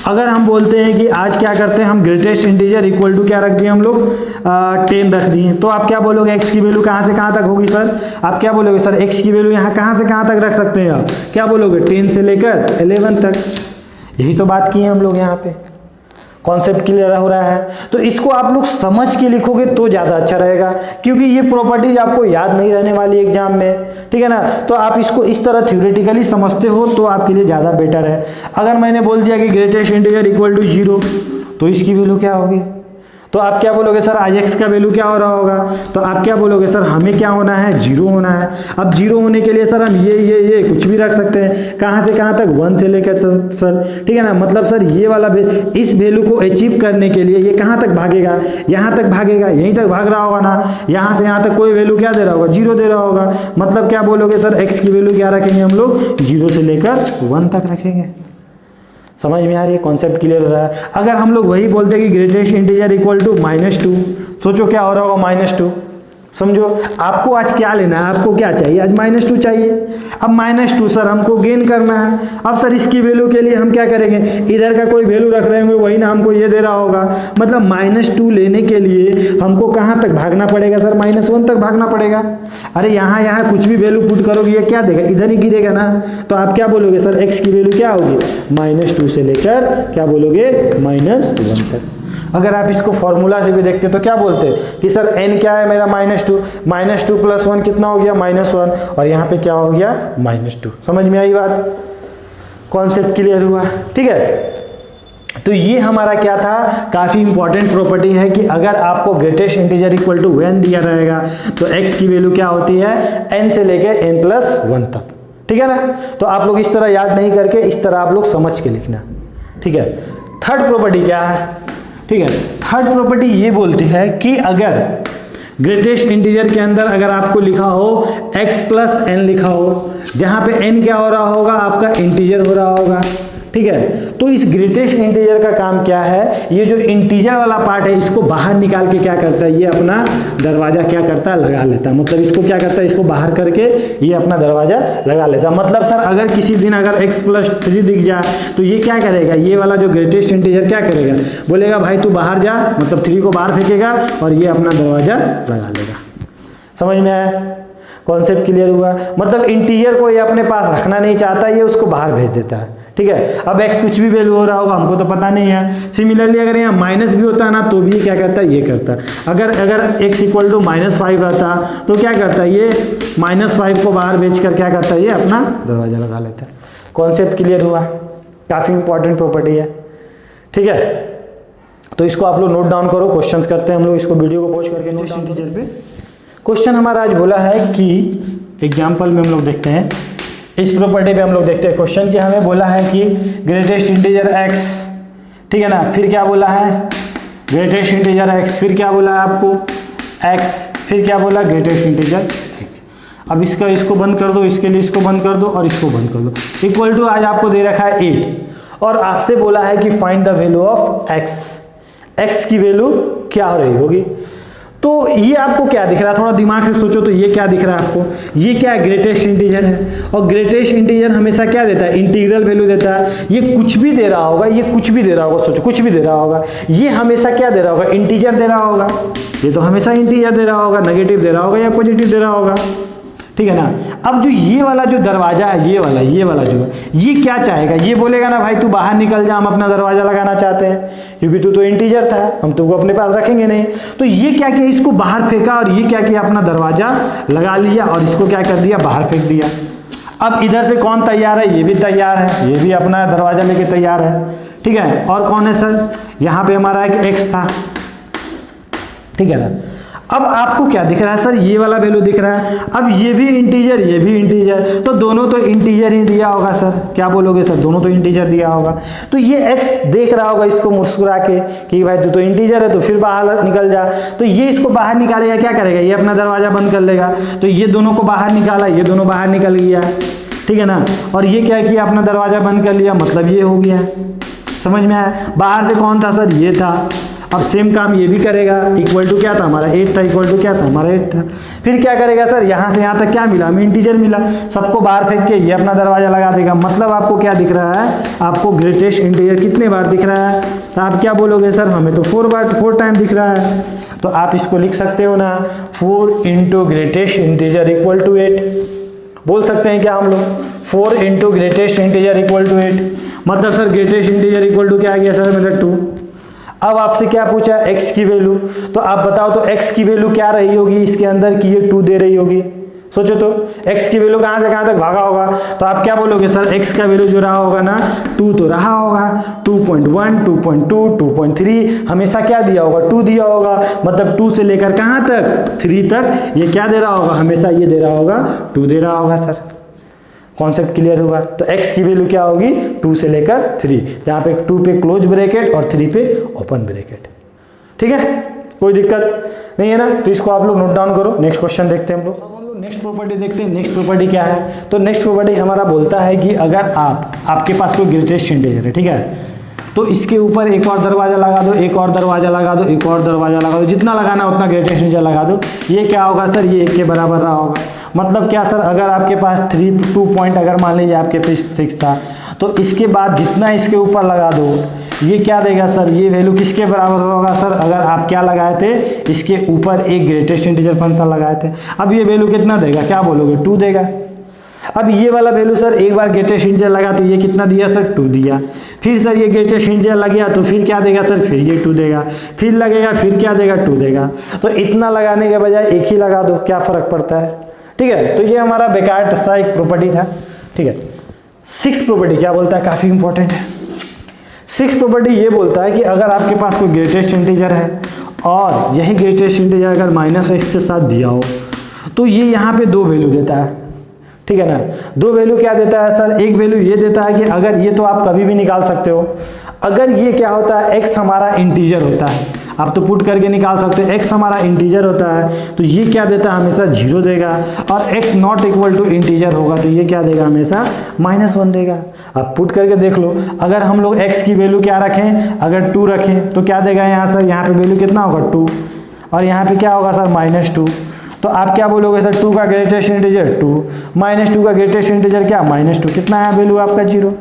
अगर हम बोलते हैं कि आज क्या करते हैं हम, ग्रेटेस्ट इंटीजर इक्वल टू क्या रख दिए हम लोग, 10 रख दिए, तो आप क्या बोलोगे, x की वैल्यू कहाँ से कहाँ तक होगी सर, आप क्या बोलोगे सर, x की वैल्यू यहाँ कहाँ से कहाँ तक रख सकते हैं आप, क्या बोलोगे 10 से लेकर 11 तक। यही तो बात की है हम लोग, यहाँ पे कॉन्सेप्ट क्लियर हो रहा है। तो इसको आप लोग समझ के लिखोगे तो ज़्यादा अच्छा रहेगा, क्योंकि ये प्रॉपर्टीज आपको याद नहीं रहने वाली एग्जाम में, ठीक है ना। तो आप इसको इस तरह थ्योरेटिकली समझते हो तो आपके लिए ज़्यादा बेटर है। अगर मैंने बोल दिया कि ग्रेटेस्ट इंटीजर इक्वल टू 0, तो इसकी वैल्यू क्या होगी, तो आप क्या बोलोगे सर, आज x का वैल्यू क्या हो रहा होगा, तो आप क्या बोलोगे सर, हमें क्या होना है, 0 होना है। अब 0 होने के लिए सर हम ये कुछ भी रख सकते हैं, कहाँ से कहाँ तक, 1 से लेकर सर, ठीक है ना। मतलब सर ये वाला इस वैल्यू को अचीव करने के लिए ये कहाँ तक भागेगा, यहाँ तक भागेगा, यहीं तक भाग रहा होगा ना। यहाँ से यहाँ तक कोई वैल्यू क्या दे रहा होगा, 0 दे रहा होगा। मतलब क्या बोलोगे सर, x की वैल्यू क्या रखेंगे हम लोग, 0 से लेकर 1 तक रखेंगे। समझ में आ रही है, कॉन्सेप्ट क्लियर हो रहा है। अगर हम लोग वही बोलते हैं कि ग्रेटेस्ट इंटीजर इक्वल टू -2, सोचो क्या हो रहा होगा, -2। समझो आपको आज क्या लेना है, आपको क्या चाहिए, आज -2 चाहिए। अब -2 सर हमको गेन करना है। अब सर इसकी वैल्यू के लिए हम क्या करेंगे, इधर का कोई वैल्यू रख रहे होंगे वही ना हमको ये दे रहा होगा। मतलब -2 लेने के लिए हमको कहाँ तक भागना पड़ेगा सर, -1 तक भागना पड़ेगा। अरे यहाँ कुछ भी वैल्यू पुट करोगे ये क्या देगा, इधर ही गिरेगा ना। तो आप क्या बोलोगे सर, x की वैल्यू क्या होगी, -2 से लेकर क्या बोलोगे, -1 तक। अगर आप इसको फॉर्मूला से भी देखते तो क्या बोलते हैं कि सर n क्या है मेरा, -2 प्लस 1 कितना हो गया, -1, और यहाँ पे क्या हो गया, -2। समझ में आई बात, कॉन्सेप्ट क्लियर हुआ, ठीक है। तो ये हमारा क्या था, काफी इंपॉर्टेंट प्रॉपर्टी है कि अगर आपको greatest integer equal to n दिया रहेगा तो x की वैल्यू क्या होती है, n से लेके n+1 तक, ठीक है ना। तो आप लोग इस तरह याद नहीं करके इस तरह आप लोग समझ के लिखना, ठीक है। थर्ड प्रॉपर्टी क्या है, ठीक है। थर्ड प्रॉपर्टी ये बोलती है कि अगर ग्रेटेस्ट इंटीजर के अंदर अगर आपको लिखा हो x प्लस n लिखा हो, जहाँ पे n क्या हो रहा होगा, आपका इंटीजर हो रहा होगा, ठीक है। तो इस ग्रेटेस्ट इंटीजर का काम क्या है, ये जो इंटीजर वाला पार्ट है इसको बाहर निकाल के क्या करता है, ये अपना दरवाजा क्या करता है, लगा लेता है। मतलब इसको क्या करता है, इसको बाहर करके ये अपना दरवाजा लगा लेता है। मतलब सर अगर किसी दिन अगर x प्लस 3 दिख जाए तो ये क्या करेगा, ये वाला जो ग्रेटेस्ट इंटीजर क्या करेगा, बोलेगा भाई तू बाहर जा, मतलब 3 को बाहर फेंकेगा और ये अपना दरवाजा लगा लेगा। समझ में आया, कॉन्सेप्ट क्लियर हुआ। मतलब इंटीजर को ये अपने पास रखना नहीं चाहता, ये उसको बाहर भेज देता है, ठीक है। अब x कुछ भी वैल्यू हो रहा होगा हमको तो पता नहीं है। सिमिलरली अगर यहाँ माइनस भी होता है ना तो भी क्या करता है, ये करता है। अगर x इक्वल टू -5 रहता तो क्या करता है, ये -5 को बाहर भेज कर क्या करता है, ये अपना दरवाजा लगा लेता है। कॉन्सेप्ट क्लियर हुआ, काफ़ी इंपॉर्टेंट प्रॉपर्टी है, ठीक है। तो इसको आप लोग नोट डाउन करो, क्वेश्चन करते हैं हम लोग, इसको वीडियो को पॉज करके इंटीजर पे। क्वेश्चन हमारा आज बोला है कि एग्जाम्पल में हम लोग देखते हैं, इस प्रॉपर्टी पे हम लोग देखते हैं क्वेश्चन की। हमें बोला है कि ग्रेटेस्ट इंटीजर x, ठीक है ना, फिर क्या बोला है, ग्रेटेस्ट इंटीजर x, फिर क्या बोला है आपको x, फिर क्या बोला ग्रेटेस्ट इंटीजर x। अब इसको बंद कर दो, इसके लिए इसको बंद कर दो और इसको बंद कर दो। इक्वल टू आज आपको दे रखा है 8 और आपसे बोला है कि find the value of x की वैल्यू क्या हो रही होगी। तो ये आपको क्या दिख रहा है, थोड़ा दिमाग से सोचो तो ये क्या दिख रहा है आपको, ये क्या है, ग्रेटेस्ट इंटीजर है। और ग्रेटेस्ट इंटीजर हमेशा क्या देता है, इंटीग्रल वैल्यू देता है। ये कुछ भी दे रहा होगा, ये कुछ भी दे रहा होगा, सोचो कुछ भी दे रहा होगा, ये हमेशा क्या दे रहा होगा, इंटीजर दे रहा होगा। ये तो हमेशा इंटीजर दे रहा होगा, नेगेटिव दे रहा होगा या पॉजिटिव दे रहा होगा, ठीक है ना। अब जो ये वाला जो दरवाजा है, ये वाला जो है, ये क्या चाहेगा, ये बोलेगा ना भाई तू बाहर निकल जा, हम अपना दरवाजा लगाना चाहते हैं, क्योंकि तू तो इंटीजर था, हम तुमको अपने पास रखेंगे नहीं। तो ये क्या किया, इसको बाहर फेंका और ये क्या किया, अपना दरवाजा लगा लिया और इसको क्या कर दिया, बाहर फेंक दिया। अब इधर से कौन तैयार है, ये भी तैयार है, ये भी अपना दरवाजा लेके तैयार है, ठीक है। और कौन है सर, यहाँ पे हमारा एक x था, ठीक है ना। अब आपको क्या दिख रहा है सर, ये वाला वैल्यू दिख रहा है। अब ये भी इंटीजर, ये भी इंटीजर, तो दोनों तो इंटीजर ही दिया होगा सर, क्या बोलोगे सर, दोनों तो इंटीजर दिया होगा। तो ये x देख रहा होगा इसको मुस्कुरा के कि भाई तू तो इंटीजर है, तो फिर बाहर निकल जा। तो ये इसको बाहर निकालेगा, क्या करेगा, ये अपना दरवाजा बंद कर लेगा। तो ये दोनों को बाहर निकाला, ये दोनों बाहर निकल गया, ठीक है ना। और ये क्या किया, अपना दरवाजा बंद कर लिया, मतलब ये हो गया। समझ में आया, बाहर से कौन था सर, ये था। अब सेम काम ये भी करेगा, इक्वल टू क्या था हमारा 8 था, इक्वल टू क्या था हमारा 8 था। फिर क्या करेगा सर, यहाँ से यहाँ तक क्या मिला, हमें इंटीजर मिला, सबको बाहर फेंक के ये अपना दरवाजा लगा देगा। मतलब आपको क्या दिख रहा है, आपको ग्रेटेस्ट इंटीजर कितने बार दिख रहा है, तो आप क्या बोलोगे सर, हमें तो 4 टाइम दिख रहा है। तो आप इसको लिख सकते हो ना, 4 into greatest integer equal to 8, बोल सकते हैं क्या हम लोग, 4 into greatest integer equal to 8। मतलब sir greatest integer equal to क्या आ गया सर, मतलब 2। अब आपसे क्या पूछा, x की वैल्यू, तो आप बताओ तो x की वैल्यू क्या रही होगी इसके अंदर कि ये 2 दे रही होगी। सोचो तो x की वैल्यू कहाँ से कहाँ तक भागा होगा, तो आप क्या बोलोगे सर, x का वैल्यू जो रहा होगा ना 2 तो रहा होगा, 2.1, 2.2, 2.3 हमेशा क्या दिया होगा, 2 दिया होगा। मतलब 2 से लेकर कहाँ तक, 3 तक ये क्या दे रहा होगा, हमेशा ये दे रहा होगा, 2 दे रहा होगा सर। कॉन्सेप्ट क्लियर हुआ। तो x की वैल्यू क्या होगी, 2 से लेकर 3, जहाँ पे 2 पे क्लोज ब्रैकेट और 3 पे ओपन ब्रैकेट, ठीक है, कोई दिक्कत नहीं है ना। तो इसको आप लोग नोट डाउन करो। नेक्स्ट क्वेश्चन देखते हैं हम लोग, नेक्स्ट प्रॉपर्टी देखते हैं। नेक्स्ट प्रॉपर्टी क्या है, तो नेक्स्ट प्रॉपर्टी हमारा बोलता है कि अगर आपके पास कोई ग्रेटेस्ट इंटीजर है, ठीक है, तो इसके ऊपर एक और दरवाजा लगा दो, एक और दरवाजा लगा दो, एक और दरवाजा लगा दो, जितना लगाना उतना ग्रेटेस्ट इंटीजर लगा दो। ये क्या होगा सर, ये 1 के बराबर रहा होगा। मतलब क्या सर, अगर आपके पास 2 पॉइंट अगर मान लीजिए आपके पास 6 था, तो इसके बाद जितना इसके ऊपर लगा दो ये क्या देगा सर, ये वैल्यू किसके बराबर होगा सर, अगर आप क्या लगाए थे, इसके ऊपर एक ग्रेटेस्ट इंटीजर फंक्शन लगाए थे। अब ये वैल्यू कितना देगा, क्या बोलोगे, 2 देगा। अब ये वाला वैल्यू सर एक बार ग्रेटेस्ट इंटीजर लगा तो ये कितना दिया सर, 2 दिया। फिर सर ये ग्रेटेस्ट इंटीजर लग गया तो फिर क्या देगा सर, फिर ये 2 देगा। फिर लगेगा, फिर क्या देगा, 2 देगा। तो इतना लगाने के बजाय एक ही लगा दो, क्या फर्क पड़ता है, ठीक है। तो ये हमारा बेकार सा एक प्रॉपर्टी था, ठीक है। 6 प्रॉपर्टी क्या बोलता है, काफी इंपॉर्टेंट है। 6 प्रॉपर्टी ये बोलता है कि अगर आपके पास कोई ग्रेटेस्ट इंटीजर है और यही ग्रेटेस्ट इंटीजर अगर -x के साथ दिया हो, तो ये यहाँ पे 2 वैल्यू देता है, ठीक है ना। 2 वैल्यू क्या देता है सर, एक वैल्यू ये देता है कि अगर ये तो आप कभी भी निकाल सकते हो, अगर ये क्या होता है, x हमारा इंटीजर होता है, आप तो पुट करके निकाल सकते हो। x हमारा इंटीजर होता है तो ये क्या देता है, हमेशा 0 देगा, और x not equal to integer होगा तो ये क्या देगा, हमेशा -1 देगा। अब पुट करके देख लो, अगर हम लोग x की वैल्यू क्या रखें, अगर 2 रखें तो क्या देगा यहाँ सर, यहाँ पे वैल्यू कितना होगा 2, और यहाँ पे क्या होगा सर -2। तो आप क्या बोलोगे सर, 2 का ग्रेटेस्ट इंटीजर 2, -2 का ग्रेटेस्ट इंटीजर क्या -2, कितना है वैल्यू आपका 0।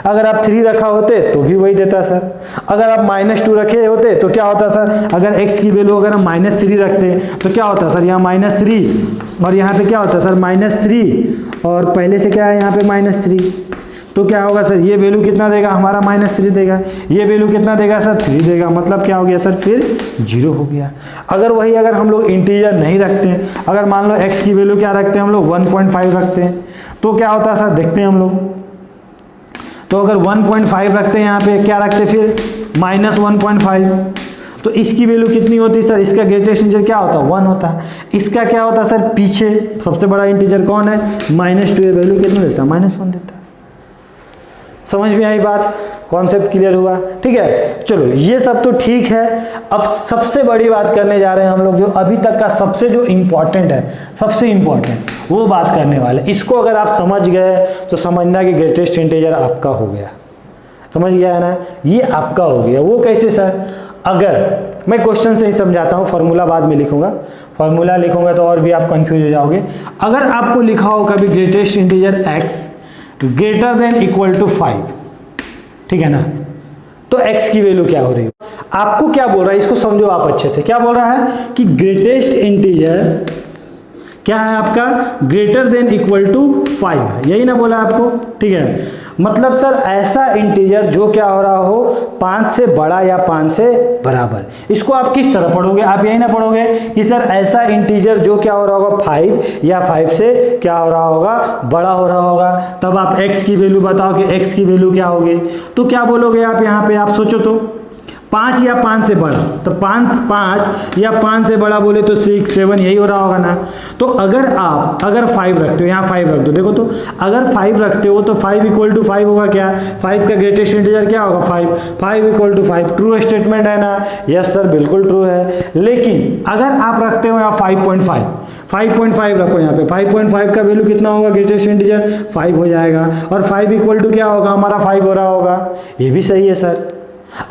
अगर आप 3 रखा होते तो भी वही देता सर, अगर आप -2 रखे होते तो क्या होता सर, अगर x की वैल्यू अगर हम -3 रखते तो क्या होता सर, यहाँ -3 और यहाँ पे क्या होता सर -3, और पहले से क्या है यहाँ पे -3, तो क्या होगा सर, ये वैल्यू कितना देगा हमारा -3 देगा, ये वैल्यू कितना देगा सर 3 देगा, मतलब क्या हो गया सर फिर 0 हो गया। अगर हम लोग इंटीजर नहीं रखते हैं, अगर मान लो x की वैल्यू क्या रखते हैं हम लोग 1.5 रखते हैं, तो क्या होता है सर, देखते हैं हम लोग, तो अगर 1.5 रखते हैं यहाँ पे क्या रखते फिर -1.5, तो इसकी वैल्यू कितनी होती है सर, इसका ग्रेटेस्ट इंटीजर क्या होता है 1 होता है, इसका क्या होता है सर पीछे सबसे बड़ा इंटीजर कौन है -2, ये वैल्यू कितना देता है -1 देता है। समझ में आई बात, कॉन्सेप्ट क्लियर हुआ, ठीक है। चलो ये सब तो ठीक है, अब सबसे बड़ी बात करने जा रहे हैं हम लोग, जो अभी तक का सबसे जो इम्पोर्टेंट है, सबसे इम्पोर्टेंट वो बात करने वाले। इसको अगर आप समझ गए तो समझना कि ग्रेटेस्ट इंटीजर आपका हो गया, समझ गया है ना, ये आपका हो गया। वो कैसे सर, अगर मैं क्वेश्चन से ही समझाता हूँ, फार्मूला बाद में लिखूंगा, फार्मूला लिखूंगा तो और भी आप कंफ्यूज हो जाओगे। अगर आपको लिखा हो कभी greatest integer x greater than equal to 5, ठीक है ना, तो x की वैल्यू क्या हो रही है, आपको क्या बोल रहा है, इसको समझो आप अच्छे से। क्या बोल रहा है कि ग्रेटेस्ट इंटीजर क्या है आपका, ग्रेटर देन इक्वल टू 5 है, यही ना बोला आपको, ठीक है। मतलब सर ऐसा इंटीजर जो क्या हो रहा हो 5 से बड़ा या 5 से बराबर। इसको आप किस तरह पढ़ोगे, आप यही ना पढ़ोगे कि सर ऐसा इंटीजर जो क्या हो रहा होगा 5 या 5 से क्या हो रहा होगा, बड़ा हो रहा होगा। तब आप x की वैल्यू बताओ कि x की वैल्यू क्या होगी, तो क्या बोलोगे आप यहाँ पे, आप सोचो तो 5 या 5 से बड़ा, तो 5 या 5 से बड़ा बोले तो 6 7 यही हो रहा होगा ना। तो अगर 5 रखते हो, यहाँ 5 रख दो, देखो तो अगर 5 रखते हो तो 5 इक्वल टू 5 होगा क्या, 5 का ग्रेटेस्ट इंटीजर क्या होगा 5 इक्वल टू 5, ट्रू स्टेटमेंट है ना, यस सर बिल्कुल ट्रू है। लेकिन अगर आप रखते हो यहाँ 5.5 रखो, यहाँ पे 5.5 का वैल्यू कितना होगा, ग्रेटेस्ट इंटीजर 5 हो जाएगा, और 5 इक्वल टू क्या होगा हमारा 5 हो रहा होगा, ये भी सही है सर।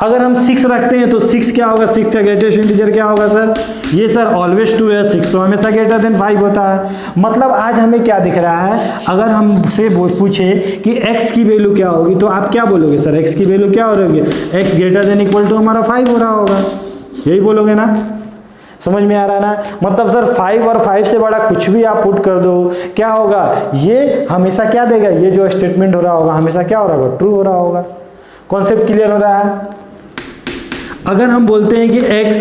अगर हम 6 रखते हैं तो 6 क्या होगा, 6 का ग्रेटेस्ट इंटीजर क्या होगा सर, ये सर ऑलवेज 2 है, 6 तो हमेशा ग्रेटर देन 5 होता है। मतलब आज हमें क्या दिख रहा है, अगर हमसे पूछे कि x की वैल्यू क्या होगी तो आप क्या बोलोगे सर, x की वैल्यू क्या हो रही है, x greater than equal to हमारा 5 हो रहा होगा, यही बोलोगे ना, समझ में आ रहा है ना। मतलब सर 5 और 5 से बड़ा कुछ भी आप पुट कर दो, क्या होगा, ये हमेशा क्या देगा, ये जो स्टेटमेंट हो रहा होगा हमेशा क्या हो रहा होगा, ट्रू हो रहा होगा। कॉन्सेप्ट क्लियर हो रहा है। अगर हम बोलते हैं कि x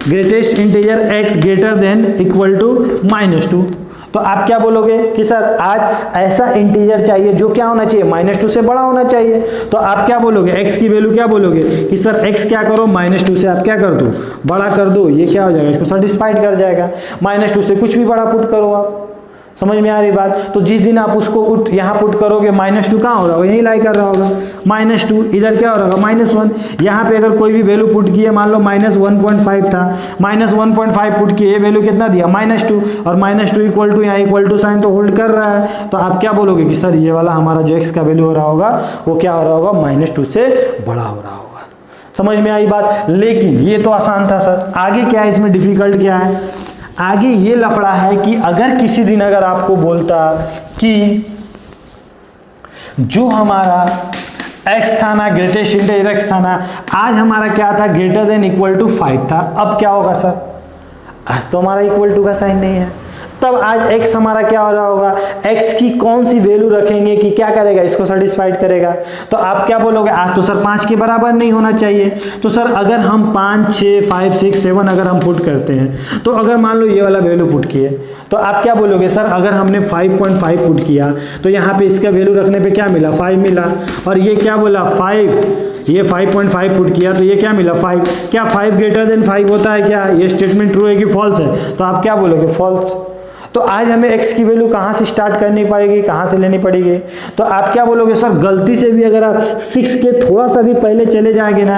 greatest integer x greater than equal to -2, तो आप क्या बोलोगे कि सर आज ऐसा इंटीजर चाहिए जो क्या होना चाहिए, -2 से बड़ा होना चाहिए। तो आप क्या बोलोगे, x की वैल्यू क्या बोलोगे कि सर x क्या करो, -2 से आप क्या कर दो, बड़ा कर दो, ये क्या हो जाएगा, इसको सेटिस्फाइड कर जाएगा। -2 से कुछ भी बड़ा पुट करो आप, समझ में आ रही बात। तो जिस दिन आप उसको यहाँ पुट करोगे -2 कहाँ हो रहा होगा, यही लाई कर रहा होगा, -2 इधर क्या हो रहा होगा -1। यहाँ पे अगर कोई भी वैल्यू पुट किए, मान लो -1.5 था, -1.5 पुट किए, वैल्यू कितना दिया -2, और -2 इक्वल टू यहाँ इक्वल टू साइन तो होल्ड कर रहा है। तो आप क्या बोलोगे कि सर ये वाला हमारा जो x का वैल्यू हो रहा होगा वो क्या हो रहा होगा, -2 से बड़ा हो रहा होगा। समझ में आई बात। लेकिन ये तो आसान था सर, आगे क्या है, इसमें डिफिकल्ट क्या है, आगे ये लफड़ा है कि अगर किसी दिन अगर आपको बोलता कि जो हमारा x था ना, ग्रेटेस्ट इंटीजर x था ना, आज हमारा क्या था, ग्रेटर देन इक्वल टू 5 था, अब क्या होगा सर, आज तो हमारा इक्वल टू का साइन नहीं है, तब आज x हमारा क्या हो रहा होगा, x की कौन सी वैल्यू रखेंगे कि क्या करेगा, इसको सेटिस्फाइड करेगा। तो आप क्या बोलोगे, आज तो सर 5 के बराबर नहीं होना चाहिए। तो सर अगर हम 5 6 5 6 7 अगर हम पुट करते हैं, तो अगर मान लो ये वाला वैल्यू पुट किए, तो आप क्या बोलोगे, सर अगर हमने 5.5 पुट किया तो यहाँ पे इसका वैल्यू रखने पे क्या मिला, 5 मिला, और ये क्या बोला 5, ये 5.5 पुट किया तो ये क्या मिला 5। क्या 5 ग्रेटर देन 5 होता है क्या, ये स्टेटमेंट ट्रू है कि फॉल्स है, तो आप क्या बोलोगे फॉल्स। तो आज हमें x की वैल्यू कहाँ से स्टार्ट करनी पड़ेगी, कहाँ से लेनी पड़ेगी? तो आप क्या बोलोगे सर, गलती से भी अगर आप 6 के थोड़ा सा भी पहले चले जाएंगे ना,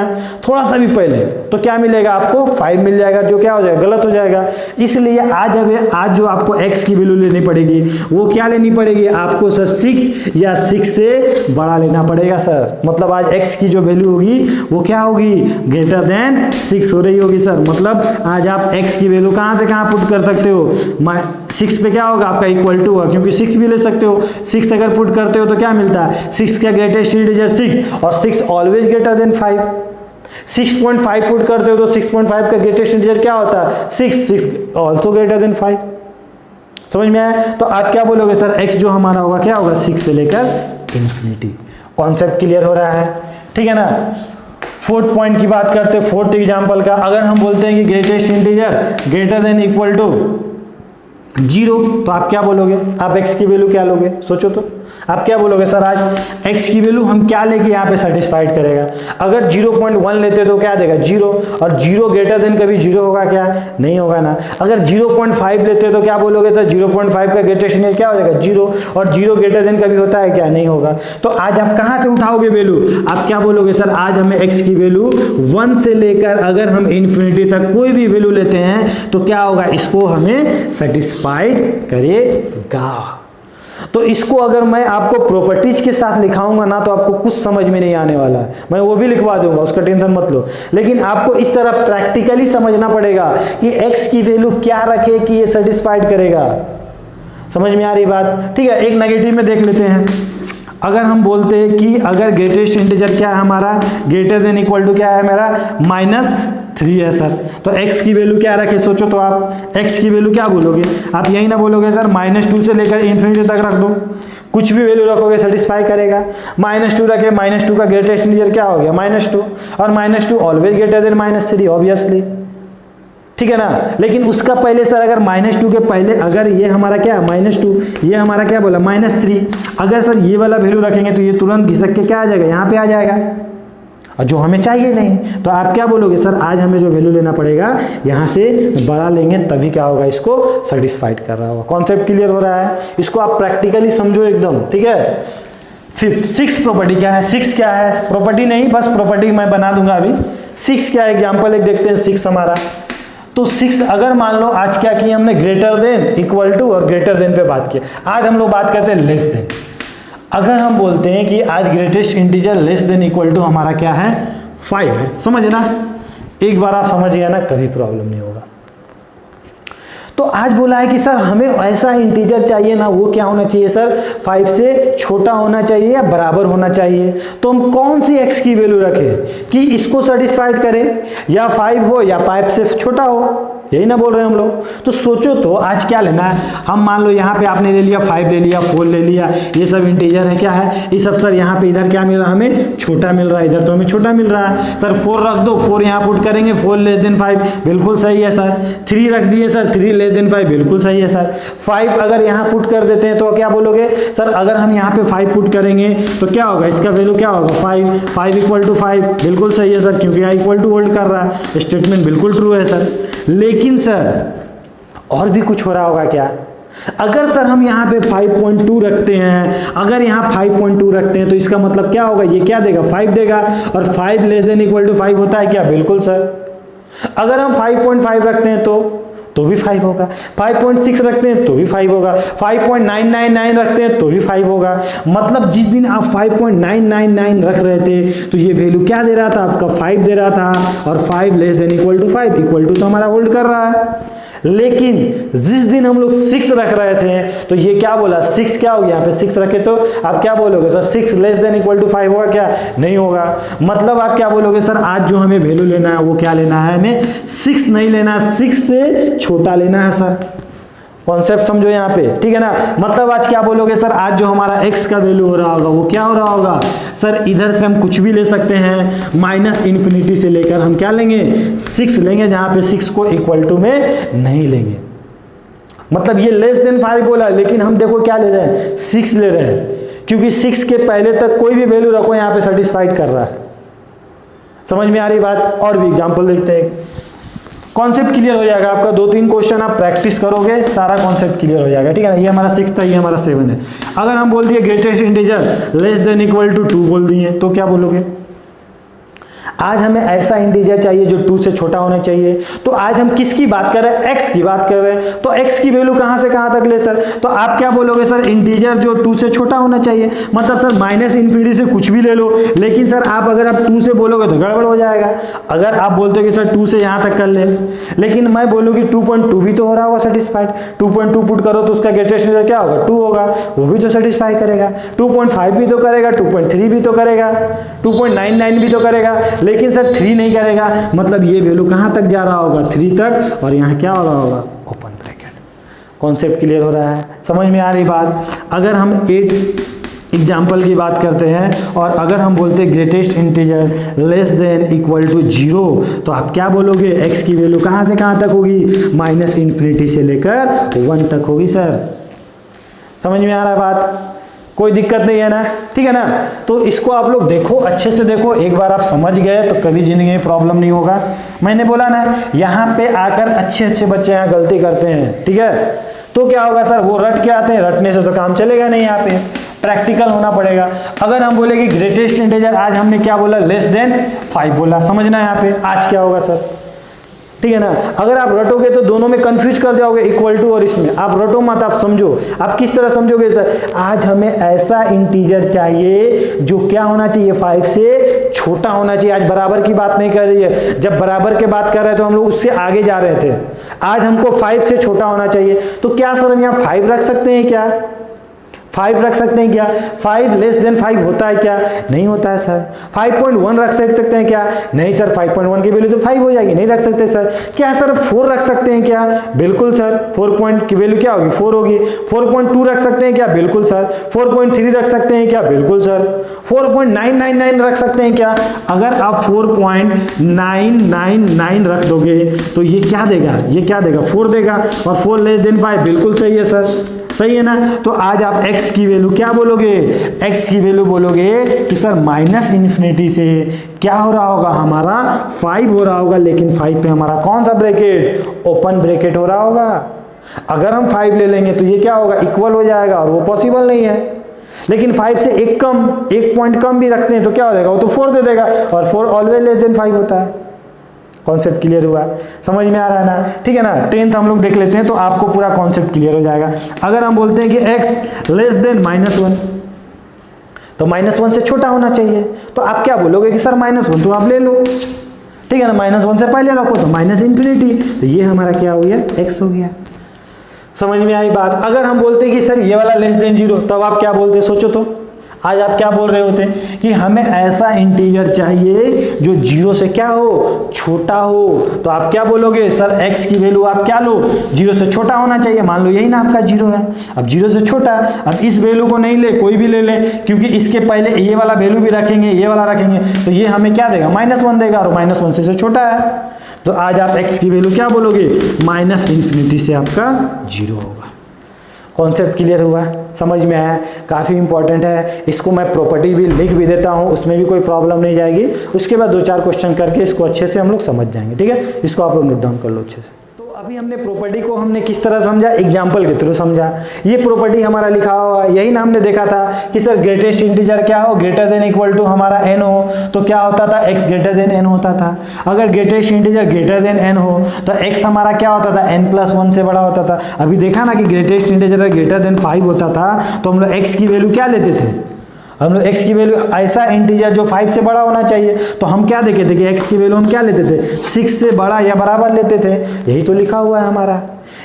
थोड़ा सा भी पहले, तो क्या मिलेगा आपको 5 मिल जाएगा, जो क्या हो जाएगा, गलत हो जाएगा। इसलिए आज जो आपको x की वैल्यू लेनी पड़ेगी वो क्या लेनी पड़ेगी आपको सर, 6 या 6 से बड़ा लेना पड़ेगा सर। मतलब आज x की जो वैल्यू होगी वो क्या होगी, ग्रेटर देन 6 हो रही होगी सर। मतलब आज आप x की वैल्यू कहाँ से कहाँ पुट कर सकते हो, 6 पे क्या होगा आपका इक्वल टू होगा, क्योंकि 6 भी ले सकते हो। 6 अगर पुट करते हो तो क्या मिलता है, 6 का ग्रेटेस्ट इंटीजर 6 और 6 ऑलवेज ग्रेटर देन 5। 6.5 पुट करते हो तो 6.5 का ग्रेटेस्ट इंटीजर क्या होता है, 6 ऑल्सो ग्रेटर देन 5। समझ में आया? तो आप क्या बोलोगे सर, x जो हमारा होगा क्या होगा, 6 से लेकर इन्फिनिटी। कॉन्सेप्ट क्लियर हो रहा है, ठीक है ना। फोर्थ पॉइंट की बात करते हैं, फोर्थ एग्जांपल का। अगर हम बोलते हैं कि greatest integer greater than equal to 0, तो आप क्या बोलोगे, आप x की वैल्यू क्या लोगे, सोचो तो आप क्या बोलोगे सर, आज x की वैल्यू हम क्या लेके यहाँ पे सेटिस्फाइड करेगा। अगर 0.1 लेते तो क्या देगा, 0, और 0 ग्रेटर देन कभी 0 होगा क्या, नहीं होगा ना। अगर 0.5 लेते तो क्या बोलोगे सर, 0.5 का ग्रेटेस्ट इंटीजर क्या हो जाएगा, 0, और 0 ग्रेटर देन कभी होता है क्या, नहीं होगा। तो आज आप कहाँ से उठाओगे वैल्यू, आप क्या बोलोगे सर, आज हमें x की वैल्यू 1 से लेकर अगर हम इन्फिनिटी तक कोई भी वैल्यू लेते हैं तो क्या होगा, इसको हमें सेटिस्फाइड करेगा। तो इसको अगर मैं आपको प्रॉपर्टीज के साथ लिखाऊंगा ना तो आपको कुछ समझ में नहीं आने वाला है, मैं वो भी लिखवा दूंगा, उसका टेंशन मत लो। लेकिन आपको इस तरह प्रैक्टिकली समझना पड़ेगा कि x की वैल्यू क्या रखे कि ये सेटिस्फाइड करेगा। समझ में आ रही बात, ठीक है। एक नेगेटिव में देख लेते हैं। अगर हम बोलते हैं कि अगर ग्रेटेस्ट इंटीजर क्या है हमारा, ग्रेटर देन इक्वल टू क्या है मेरा, -3 है सर, तो x की वैल्यू क्या रखे, सोचो तो आप x की वैल्यू क्या बोलोगे, आप यही ना बोलोगे सर -2 से लेकर इन्फिनिटी तक रख दो, कुछ भी वैल्यू रखोगे सेटिस्फाई करेगा। -2 रखे, -2 का ग्रेटेस्ट इंटीजर क्या हो गया, -2, और -2 ऑलवेज ग्रेटर देन -3 ऑब्वियसली, ठीक है ना। लेकिन उसका पहले सर अगर -2 के पहले अगर ये हमारा क्या -2, ये हमारा क्या बोला -3, अगर सर ये वाला वैल्यू रखेंगे तो ये तुरंत घिसक के क्या आ जाएगा, यहाँ पे आ जाएगा, और जो हमें चाहिए नहीं। तो आप क्या बोलोगे सर, आज हमें जो वैल्यू लेना पड़ेगा यहाँ से बड़ा लेंगे तभी क्या होगा, इसको सेटिस्फाइड कर रहा होगा। कॉन्सेप्ट क्लियर हो रहा है, इसको आप प्रैक्टिकली समझो एकदम, ठीक है। फिफ्थ 6 प्रॉपर्टी क्या है, 6 क्या है, प्रॉपर्टी नहीं, बस प्रॉपर्टी मैं बना दूंगा अभी। 6 क्या है, एग्जाम्पल एक देखते हैं 6 हमारा। तो 6 अगर मान लो आज क्या किया हमने, ग्रेटर देन इक्वल टू और ग्रेटर देन पे बात किया। आज हम लोग बात करते हैं लेस देन। अगर हम बोलते हैं कि आज greatest integer less than equal to हमारा क्या है, 5 है, समझना, एक बार आप समझ गए ना, कभी प्रॉब्लम नहीं होगा। तो आज बोला है कि सर हमें ऐसा इंटीजर चाहिए ना, वो क्या होना चाहिए सर, 5 से छोटा होना चाहिए या बराबर होना चाहिए। तो हम कौन सी x की वैल्यू रखें कि इसको सेटिस्फाइड करे, या 5 हो या 5 से छोटा हो, यही ना बोल रहे हैं हम लोग। तो सोचो तो आज क्या लेना है, हम मान लो यहाँ पे आपने ले लिया 5 ले लिया, 4 ले लिया, ये सब इंटीजर है, क्या है ये सब सर। यहाँ पे इधर क्या मिल रहा है हमें, छोटा मिल रहा है, इधर तो हमें छोटा मिल रहा है सर। 4 रख दो, 4 यहाँ पुट करेंगे, 4 लेस देन 5, बिल्कुल सही है सर। 3 रख दिए सर, 3 लेस देन 5, बिल्कुल सही है सर। 5 अगर यहाँ पुट कर देते हैं तो क्या बोलोगे सर, अगर हम यहाँ पे 5 पुट करेंगे तो क्या होगा, इसका वैल्यू क्या होगा, 5 इक्वल टू 5, बिल्कुल सही है सर, क्योंकि यहाँ इक्वल टू होल्ड कर रहा है, स्टेटमेंट बिल्कुल ट्रू है सर। लेकिन सर और भी कुछ हो रहा होगा क्या, अगर सर हम यहाँ पे 5.2 रखते हैं, अगर यहाँ 5.2 रखते हैं तो इसका मतलब क्या होगा, ये क्या देगा, 5 देगा, और 5 लेस देन इक्वल टू 5 होता है क्या, बिल्कुल सर। अगर हम 5.5 रखते हैं तो भी 5 होगा, 5.6 रखते हैं तो भी 5 होगा, 5.999 रखते हैं तो भी 5 होगा। मतलब जिस दिन आप 5.999 रख रहे थे तो ये वैल्यू क्या दे रहा था आपका, 5 दे रहा था, और 5 less than equal to 5, equal to तो हमारा होल्ड कर रहा है। लेकिन जिस दिन हम लोग 6 रख रहे थे तो ये क्या बोला, 6 क्या हो गया, यहाँ पे 6 रखे तो आप क्या बोलोगे sir, 6 less than equal to 5 होगा क्या, नहीं होगा। मतलब आप क्या बोलोगे सर, आज जो हमें वैल्यू लेना है वो क्या लेना है, हमें 6 नहीं लेना, 6 से छोटा लेना है सर। कॉन्सेप्ट समझो यहाँ पे, ठीक है ना। मतलब आज क्या बोलोगे सर, आज जो हमारा x का वैल्यू हो रहा होगा वो क्या हो रहा होगा सर, इधर से हम कुछ भी ले सकते हैं, माइनस इन्फिनिटी से लेकर हम क्या लेंगे, 6 लेंगे, जहाँ पे 6 को इक्वल टू में नहीं लेंगे। मतलब ये लेस देन 5 बोला, लेकिन हम देखो क्या ले रहे हैं, 6 ले रहे हैं, क्योंकि 6 के पहले तक कोई भी वैल्यू रखो यहाँ पे सेटिस्फाइड कर रहा है। समझ में आ रही बात। और भी एग्जाम्पल देखते हैं। कॉन्सेप्ट क्लियर हो जाएगा आपका। 2-3 क्वेश्चन आप प्रैक्टिस करोगे, सारा कॉन्सेप्ट क्लियर हो जाएगा, ठीक है ना। ये हमारा 6 था, ये हमारा 7 है। अगर हम बोल दिए greatest integer less than equal to 2 बोल दिए तो क्या बोलोगे? आज हमें ऐसा इंटीजर चाहिए जो 2 से छोटा होना चाहिए। तो आज हम किसकी बात कर रहे हैं? x की बात कर रहे हैं। तो x की वैल्यू कहां से कहां तक ले सर? तो आप क्या बोलोगे सर? इंटीजर जो 2 से छोटा होना चाहिए। मतलब सर माइनस इन्फिनिटी से कुछ भी ले लो, लेकिन सर आप अगर आप 2 से बोलोगे तो गड़बड़ हो जाएगा। अगर आप बोलते हो कि सर 2 से यहां तक कर ले, लेकिन मैं बोलूँ कि 2.2 भी तो हो रहा होगा सेटिस्फाइड। 2.2 पुट करो तो उसका ग्रेटेस्ट इंटीजर क्या होगा? 2 होगा, वो भी तो सेटिस्फाई करेगा। 2.5 भी तो करेगा, 2.3 भी तो करेगा, 2.99 भी तो करेगा, लेकिन सर 3 नहीं करेगा। मतलब ये वैल्यू कहां तक जा रहा होगा? 3 तक, और यहां क्या हो रहा होगा? Open bracket. कॉन्सेप्ट क्लियर हो रहा है? समझ में आ रही बात? अगर हम 8 एग्जाम्पल की बात करते हैं और अगर हम बोलते हैं greatest integer less than equal to 0, तो आप क्या बोलोगे? x की वैल्यू कहां से कहां तक होगी? माइनस इन्फिनिटी से लेकर 1 तक होगी सर। समझ में आ रहा है बात? कोई दिक्कत नहीं है ना, ठीक है ना। तो इसको आप लोग देखो, अच्छे से देखो, एक बार आप समझ गए तो कभी जिंदगी में प्रॉब्लम नहीं होगा। मैंने बोला ना, यहाँ पे आकर अच्छे बच्चे यहाँ गलती करते हैं, ठीक है। तो क्या होगा सर? वो रट के आते हैं, रटने से तो काम चलेगा नहीं, यहाँ पे प्रैक्टिकल होना पड़ेगा। अगर हम बोले कि ग्रेटेस्ट इंटीजर, आज हमने क्या बोला? लेस देन 5 बोला। समझना यहाँ पे आज क्या होगा सर, ठीक है ना। अगर आप रटोगे तो दोनों में कंफ्यूज कर जाओगे, इक्वल टू और इसमें। आप रटो मत, आप समझो। आप किस तरह समझोगे सर? आज हमें ऐसा इंटीजर चाहिए जो क्या होना चाहिए? 5 से छोटा होना चाहिए। आज बराबर की बात नहीं कर रही है। जब बराबर की बात कर रहे थे तो हम लोग उससे आगे जा रहे थे। आज हमको 5 से छोटा होना चाहिए। तो क्या सर हम यहाँ 5 रख सकते हैं क्या? 5 रख सकते हैं क्या? 5 लेस देन 5 होता है क्या? नहीं होता है सर। 5.1 रख सकते हैं क्या? नहीं सर, 5.1 की वैल्यू तो 5 हो जाएगी, नहीं रख सकते सर। क्या सर 4 रख सकते हैं क्या? बिल्कुल सर। 4 पॉइंट की वैल्यू क्या होगी? 4 होगी। 4.2 रख सकते हैं क्या? बिल्कुल सर। 4.3 रख सकते हैं क्या? बिल्कुल सर। 4.999 रख सकते हैं क्या? अगर आप 4.999 रख दोगे तो ये क्या देगा? ये क्या देगा? 4 देगा। और 4 लेस देन 5 बिल्कुल सही है सर, सही है ना। तो आज आप x की वैल्यू क्या बोलोगे? x की वैल्यू बोलोगे कि सर माइनस इन्फिनिटी से क्या हो रहा होगा? हमारा 5 हो रहा होगा, लेकिन 5 पे हमारा कौन सा ब्रैकेट? ओपन ब्रैकेट हो रहा होगा। अगर हम 5 ले लेंगे तो ये क्या होगा? इक्वल हो जाएगा, और वो पॉसिबल नहीं है। लेकिन 5 से एक पॉइंट कम भी रखते हैं तो क्या हो जाएगा? वो तो 4 दे देगा, और 4 ऑलवेज लेस देन 5 होता है। कॉन्सेप्ट क्लियर हुआ? समझ में आ रहा है ना, ठीक है ना। 10th हम लोग देख लेते हैं तो आपको पूरा कॉन्सेप्ट क्लियर हो जाएगा। अगर हम बोलते हैं कि x लेस देन -1, तो -1 से छोटा होना चाहिए। तो आप क्या बोलोगे कि सर -1 तो आप ले लो, ठीक है ना। -1 से पहले रखो तो माइनस इन्फिनिटी, तो ये हमारा क्या हो गया? x हो गया। समझ में आई बात? अगर हम बोलते हैं कि सर ये वाला लेस देन 0, तब आप क्या बोलते? सोचो तो। आज आप क्या बोल रहे होते हैं कि हमें ऐसा इंटीजर चाहिए जो 0 से क्या हो? छोटा हो। तो आप क्या बोलोगे? सर x की वैल्यू आप क्या लो? 0 से छोटा होना चाहिए। मान लो यही ना आपका 0 है, अब 0 से छोटा। अब इस वैल्यू को नहीं ले, कोई भी ले ले, क्योंकि इसके पहले ये वाला वैल्यू भी रखेंगे, ये वाला रखेंगे, तो ये हमें क्या देगा? -1 देगा, और -1 से छोटा है। तो आज आप x की वैल्यू क्या बोलोगे? माइनस इन्फिनिटी से आपका 0 होगा। कॉन्सेप्ट क्लियर हुआ? समझ में आया? काफ़ी इंपॉर्टेंट है। इसको मैं प्रॉपर्टी भी लिख भी देता हूँ, उसमें भी कोई प्रॉब्लम नहीं जाएगी। उसके बाद 2-4 क्वेश्चन करके इसको अच्छे से हम लोग समझ जाएंगे, ठीक है। इसको आप लोग नोट डाउन कर लो अच्छे से। तो अभी हमने प्रॉपर्टी को हमने किस तरह समझा? एग्जाम्पल के थ्रू समझा। ये प्रॉपर्टी हमारा लिखा हुआ है, यही ना हमने देखा था कि सर ग्रेटेस्ट इंटीजर क्या हो? ग्रेटर देन इक्वल टू हमारा n हो तो क्या होता था? x ग्रेटर देन n होता था। अगर greatest integer greater then n हो तो x हमारा क्या होता था? n+1 से बड़ा होता था। अभी देखा ना कि ग्रेटेस्ट इंटीजर ग्रेटर देन 5 होता था तो हम लोग x की वैल्यू क्या लेते थे? हम लोग x की वैल्यू ऐसा इंटीजर जो 5 से बड़ा होना चाहिए, तो हम क्या देखे थे कि x की वैल्यू हम क्या लेते थे? 6 से बड़ा या बराबर लेते थे। यही तो लिखा हुआ है हमारा।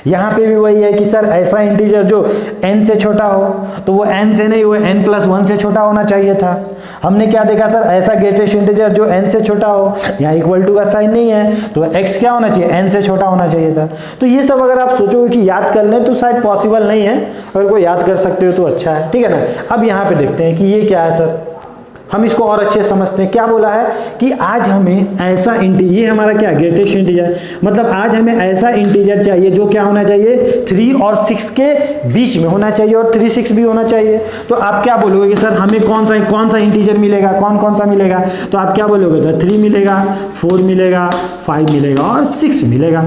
यहाँ पे भी वही है कि सर ऐसा इंटीजर जो n से छोटा हो, तो वो n से नहीं, वो n+1 से छोटा होना चाहिए था। हमने क्या देखा सर? ऐसा ग्रेटेस्ट इंटीजर जो n से छोटा हो, यहाँ इक्वल टू का साइन नहीं है, तो x क्या होना चाहिए? n से छोटा होना चाहिए था। तो ये सब अगर आप सोचोगे कि याद कर लें तो शायद पॉसिबल नहीं है, अगर कोई याद कर सकते हो तो अच्छा है, ठीक है ना। अब यहाँ पे देखते हैं कि ये क्या है सर? हम इसको और अच्छे समझते हैं। क्या बोला है कि आज हमें ऐसा इंटीजर, ये हमारा क्या ग्रेटेस्ट इंटीजर, मतलब आज हमें ऐसा इंटीजर चाहिए जो क्या होना चाहिए 3 और 6 के बीच में होना चाहिए और 3 6 भी होना चाहिए। तो आप क्या बोलोगे कि सर हमें कौन सा इंटीजर मिलेगा, कौन सा मिलेगा, तो आप क्या बोलोगे सर 3 मिलेगा, 4 मिलेगा, 5 मिलेगा और 6 मिलेगा,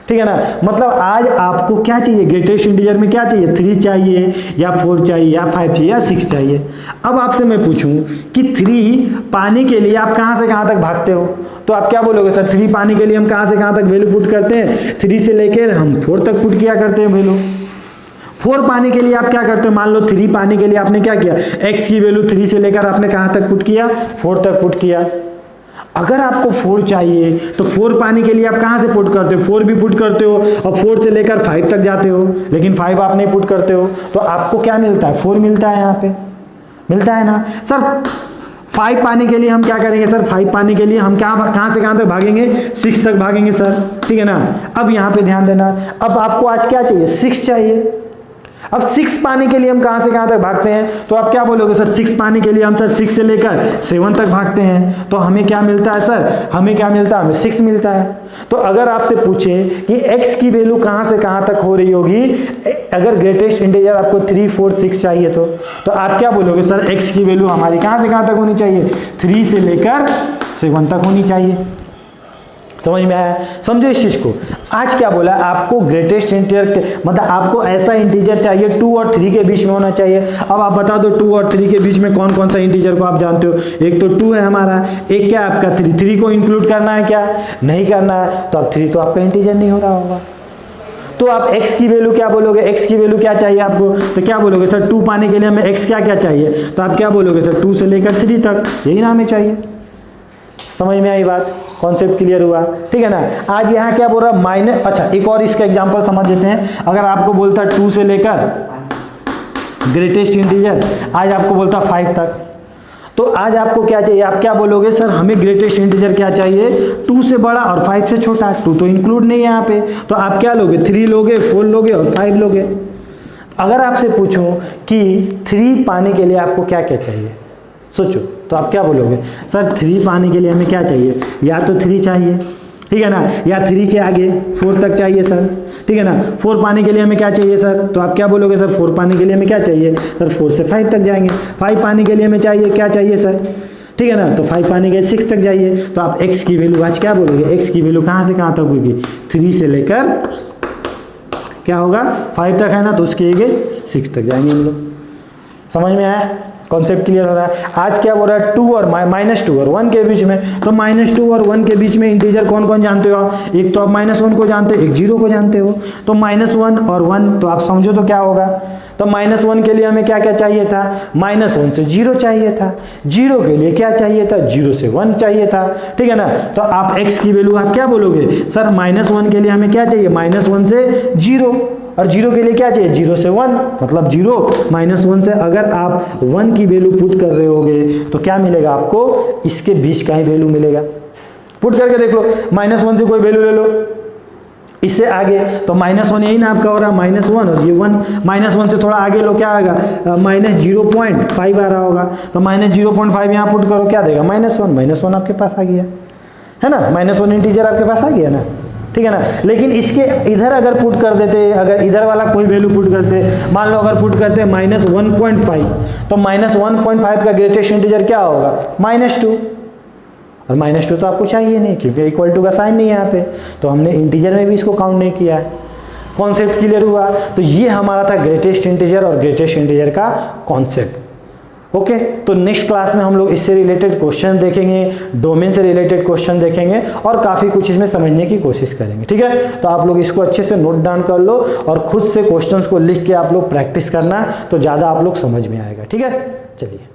ठीक है ना। मतलब आज आपको क्या चाहिए ग्रेटेस्ट इंटीजर में, क्या चाहिए 3 चाहिए या 4 चाहिए या 5 चाहिए या 6 चाहिए। अब आपसे मैं पूछूं कि 3 पाने के लिए आप कहां से कहां तक भागते हो, तो आप क्या बोलोगे सर 3 पाने के लिए हम कहां से कहां तक वैल्यू पुट करते हैं, 3 से लेकर हम 4 तक पुट किया करते हैं वैल्यू। 4 पाने के लिए आप क्या करते हो, मान लो 3 पाने के लिए आपने क्या किया, x की वैल्यू 3 से लेकर आपने कहां तक पुट किया, 4 तक पुट किया। अगर आपको 4 चाहिए तो 4 पाने के लिए आप कहां से पुट करते हो, 4 भी पुट करते हो और 4 से लेकर 5 तक जाते हो, लेकिन 5 आप नहीं पुट करते हो, तो आपको क्या मिलता है 4 मिलता है, यहाँ पे मिलता है ना। सर 5 पाने के लिए हम क्या करेंगे, सर 5 पाने के लिए हम कहां से कहां तक भागेंगे, 6 तक भागेंगे सर, ठीक है ना। अब यहाँ पे ध्यान देना, अब आपको आज क्या चाहिए 6 चाहिए। अब 6 पाने के लिए हम कहां से कहां तक भागते हैं, तो आप क्या बोलोगे सर 6 पाने के लिए हम सर 6 से लेकर 7 तक भागते हैं, तो हमें क्या मिलता है सर, हमें क्या मिलता है, हमें 6 मिलता है। तो अगर आपसे पूछे कि x की वैल्यू कहां से कहां तक हो रही होगी, अगर ग्रेटेस्ट इंटीजर आपको 3 4 6 चाहिए तो आप क्या बोलोगे सर x की वैल्यू हमारी कहां से कहां तक होनी चाहिए, 3 से लेकर 7 तक होनी चाहिए। समझ में आया, समझो इस चीज को। आज क्या बोला आपको ग्रेटेस्ट इंटीजर, मतलब आपको ऐसा इंटीजर चाहिए 2 और 3 के बीच में होना चाहिए। अब आप बता दो 2 और 3 के बीच में कौन कौन सा इंटीजर को आप जानते हो, एक तो 2 है हमारा, एक क्या आपका 3 को इंक्लूड करना है, क्या नहीं करना है, तो अब 3 तो आपका इंटीजर नहीं हो रहा होगा। तो आप x की वैल्यू क्या बोलोगे, x की वैल्यू क्या चाहिए आपको, तो क्या बोलोगे सर 2 पाने के लिए हमें x क्या क्या चाहिए, तो आप क्या बोलोगे सर 2 से लेकर 3 तक, यही ना हमें चाहिए। समझ में आई बात, कॉन्सेप्ट क्लियर हुआ, ठीक है ना। आज यहाँ क्या बोल रहा है माइनस, अच्छा एक और इसका एग्जांपल समझ लेते हैं। अगर आपको बोलता 2 से लेकर ग्रेटेस्ट इंटीजर, आज आपको बोलता 5 तक, तो आज आपको क्या चाहिए, आप क्या बोलोगे सर हमें ग्रेटेस्ट इंटीजर क्या चाहिए 2 से बड़ा और 5 से छोटा, 2 तो इंक्लूड नहीं है यहाँ पे, तो आप क्या लोगे 3 लोगे, 4 लोगे और 5 लोगे। अगर आपसे पूछूं कि 3 पाने के लिए आपको क्या क्या चाहिए, सोचो, तो आप क्या बोलोगे सर 3 पाने के लिए हमें क्या चाहिए, या तो 3 चाहिए, ठीक है ना, या 3 के आगे 4 तक चाहिए सर, ठीक है ना। 4 पाने के लिए हमें क्या चाहिए सर, तो आप क्या बोलोगे सर 4 पाने के लिए हमें क्या चाहिए सर 4 से 5 तक जाएंगे। 5 पाने के लिए हमें चाहिए क्या चाहिए सर, ठीक है ना, तो 5 पाने के 6 तक जाइए। तो आप x की वैल्यू आज क्या बोलोगे, x की वैल्यू कहाँ से कहाँ तक होगी, 3 से लेकर क्या होगा 5 तक है ना, तो उसके आगे 6 तक जाएंगे हम लोग। समझ में आया, कॉन्सेप्ट क्लियर हो रहा है। आज क्या बोल रहा है 2 और -2 और 1 के बीच में, तो -2 और 1 के बीच में इंटीजर कौन कौन जानते हो आप, एक तो आप -1 को जानते हो, एक 0 को जानते हो, तो -1 और 1 तो आप समझो तो क्या होगा, तो -1 के लिए हमें क्या क्या चाहिए था, -1 से 0 चाहिए था, 0 के लिए क्या चाहिए था 0 से 1 चाहिए था, ठीक है ना। तो आप x की वैल्यू आप क्या बोलोगे सर -1 के लिए हमें क्या चाहिए -1 से 0 और 0 के लिए क्या चाहिए 0 से 1, मतलब 0 -1 से अगर आप 1 की वैल्यू पुट कर रहे होगे तो क्या मिलेगा आपको, इसके बीच का ही वैल्यू मिलेगा। पुट करके देख लो, -1 से कोई वैल्यू ले लो, इससे आगे तो -1 यही ना आपका हो रहा है -1 और ये 1, -1 से थोड़ा आगे लो क्या आएगा -0.5 आ रहा होगा, तो -0.5 यहाँ पुट करो क्या देगा -1 आपके पास आ गया है ना, -1 इंटीजर आपके पास आ गया ना, ठीक है ना। लेकिन इसके इधर अगर पुट कर देते, अगर इधर वाला कोई वैल्यू पुट करते, मान लो अगर पुट करते -1.5, तो -1.5 का ग्रेटेस्ट इंटीजर क्या होगा -2, और -2 तो आपको चाहिए नहीं क्योंकि इक्वल टू का साइन नहीं है यहाँ पे, तो हमने इंटीजर में भी इसको काउंट नहीं किया है। कॉन्सेप्ट क्लियर हुआ, तो ये हमारा था ग्रेटेस्ट इंटीजर और ग्रेटेस्ट इंटीजर का कॉन्सेप्ट। ओके, तो नेक्स्ट क्लास में हम लोग इससे रिलेटेड क्वेश्चन देखेंगे, डोमेन से रिलेटेड क्वेश्चन देखेंगे और काफ़ी कुछ इसमें समझने की कोशिश करेंगे, ठीक है। तो आप लोग इसको अच्छे से नोट डाउन कर लो और खुद से क्वेश्चंस को लिख के आप लोग प्रैक्टिस करना, तो ज़्यादा आप लोग समझ में आएगा, ठीक है। चलिए।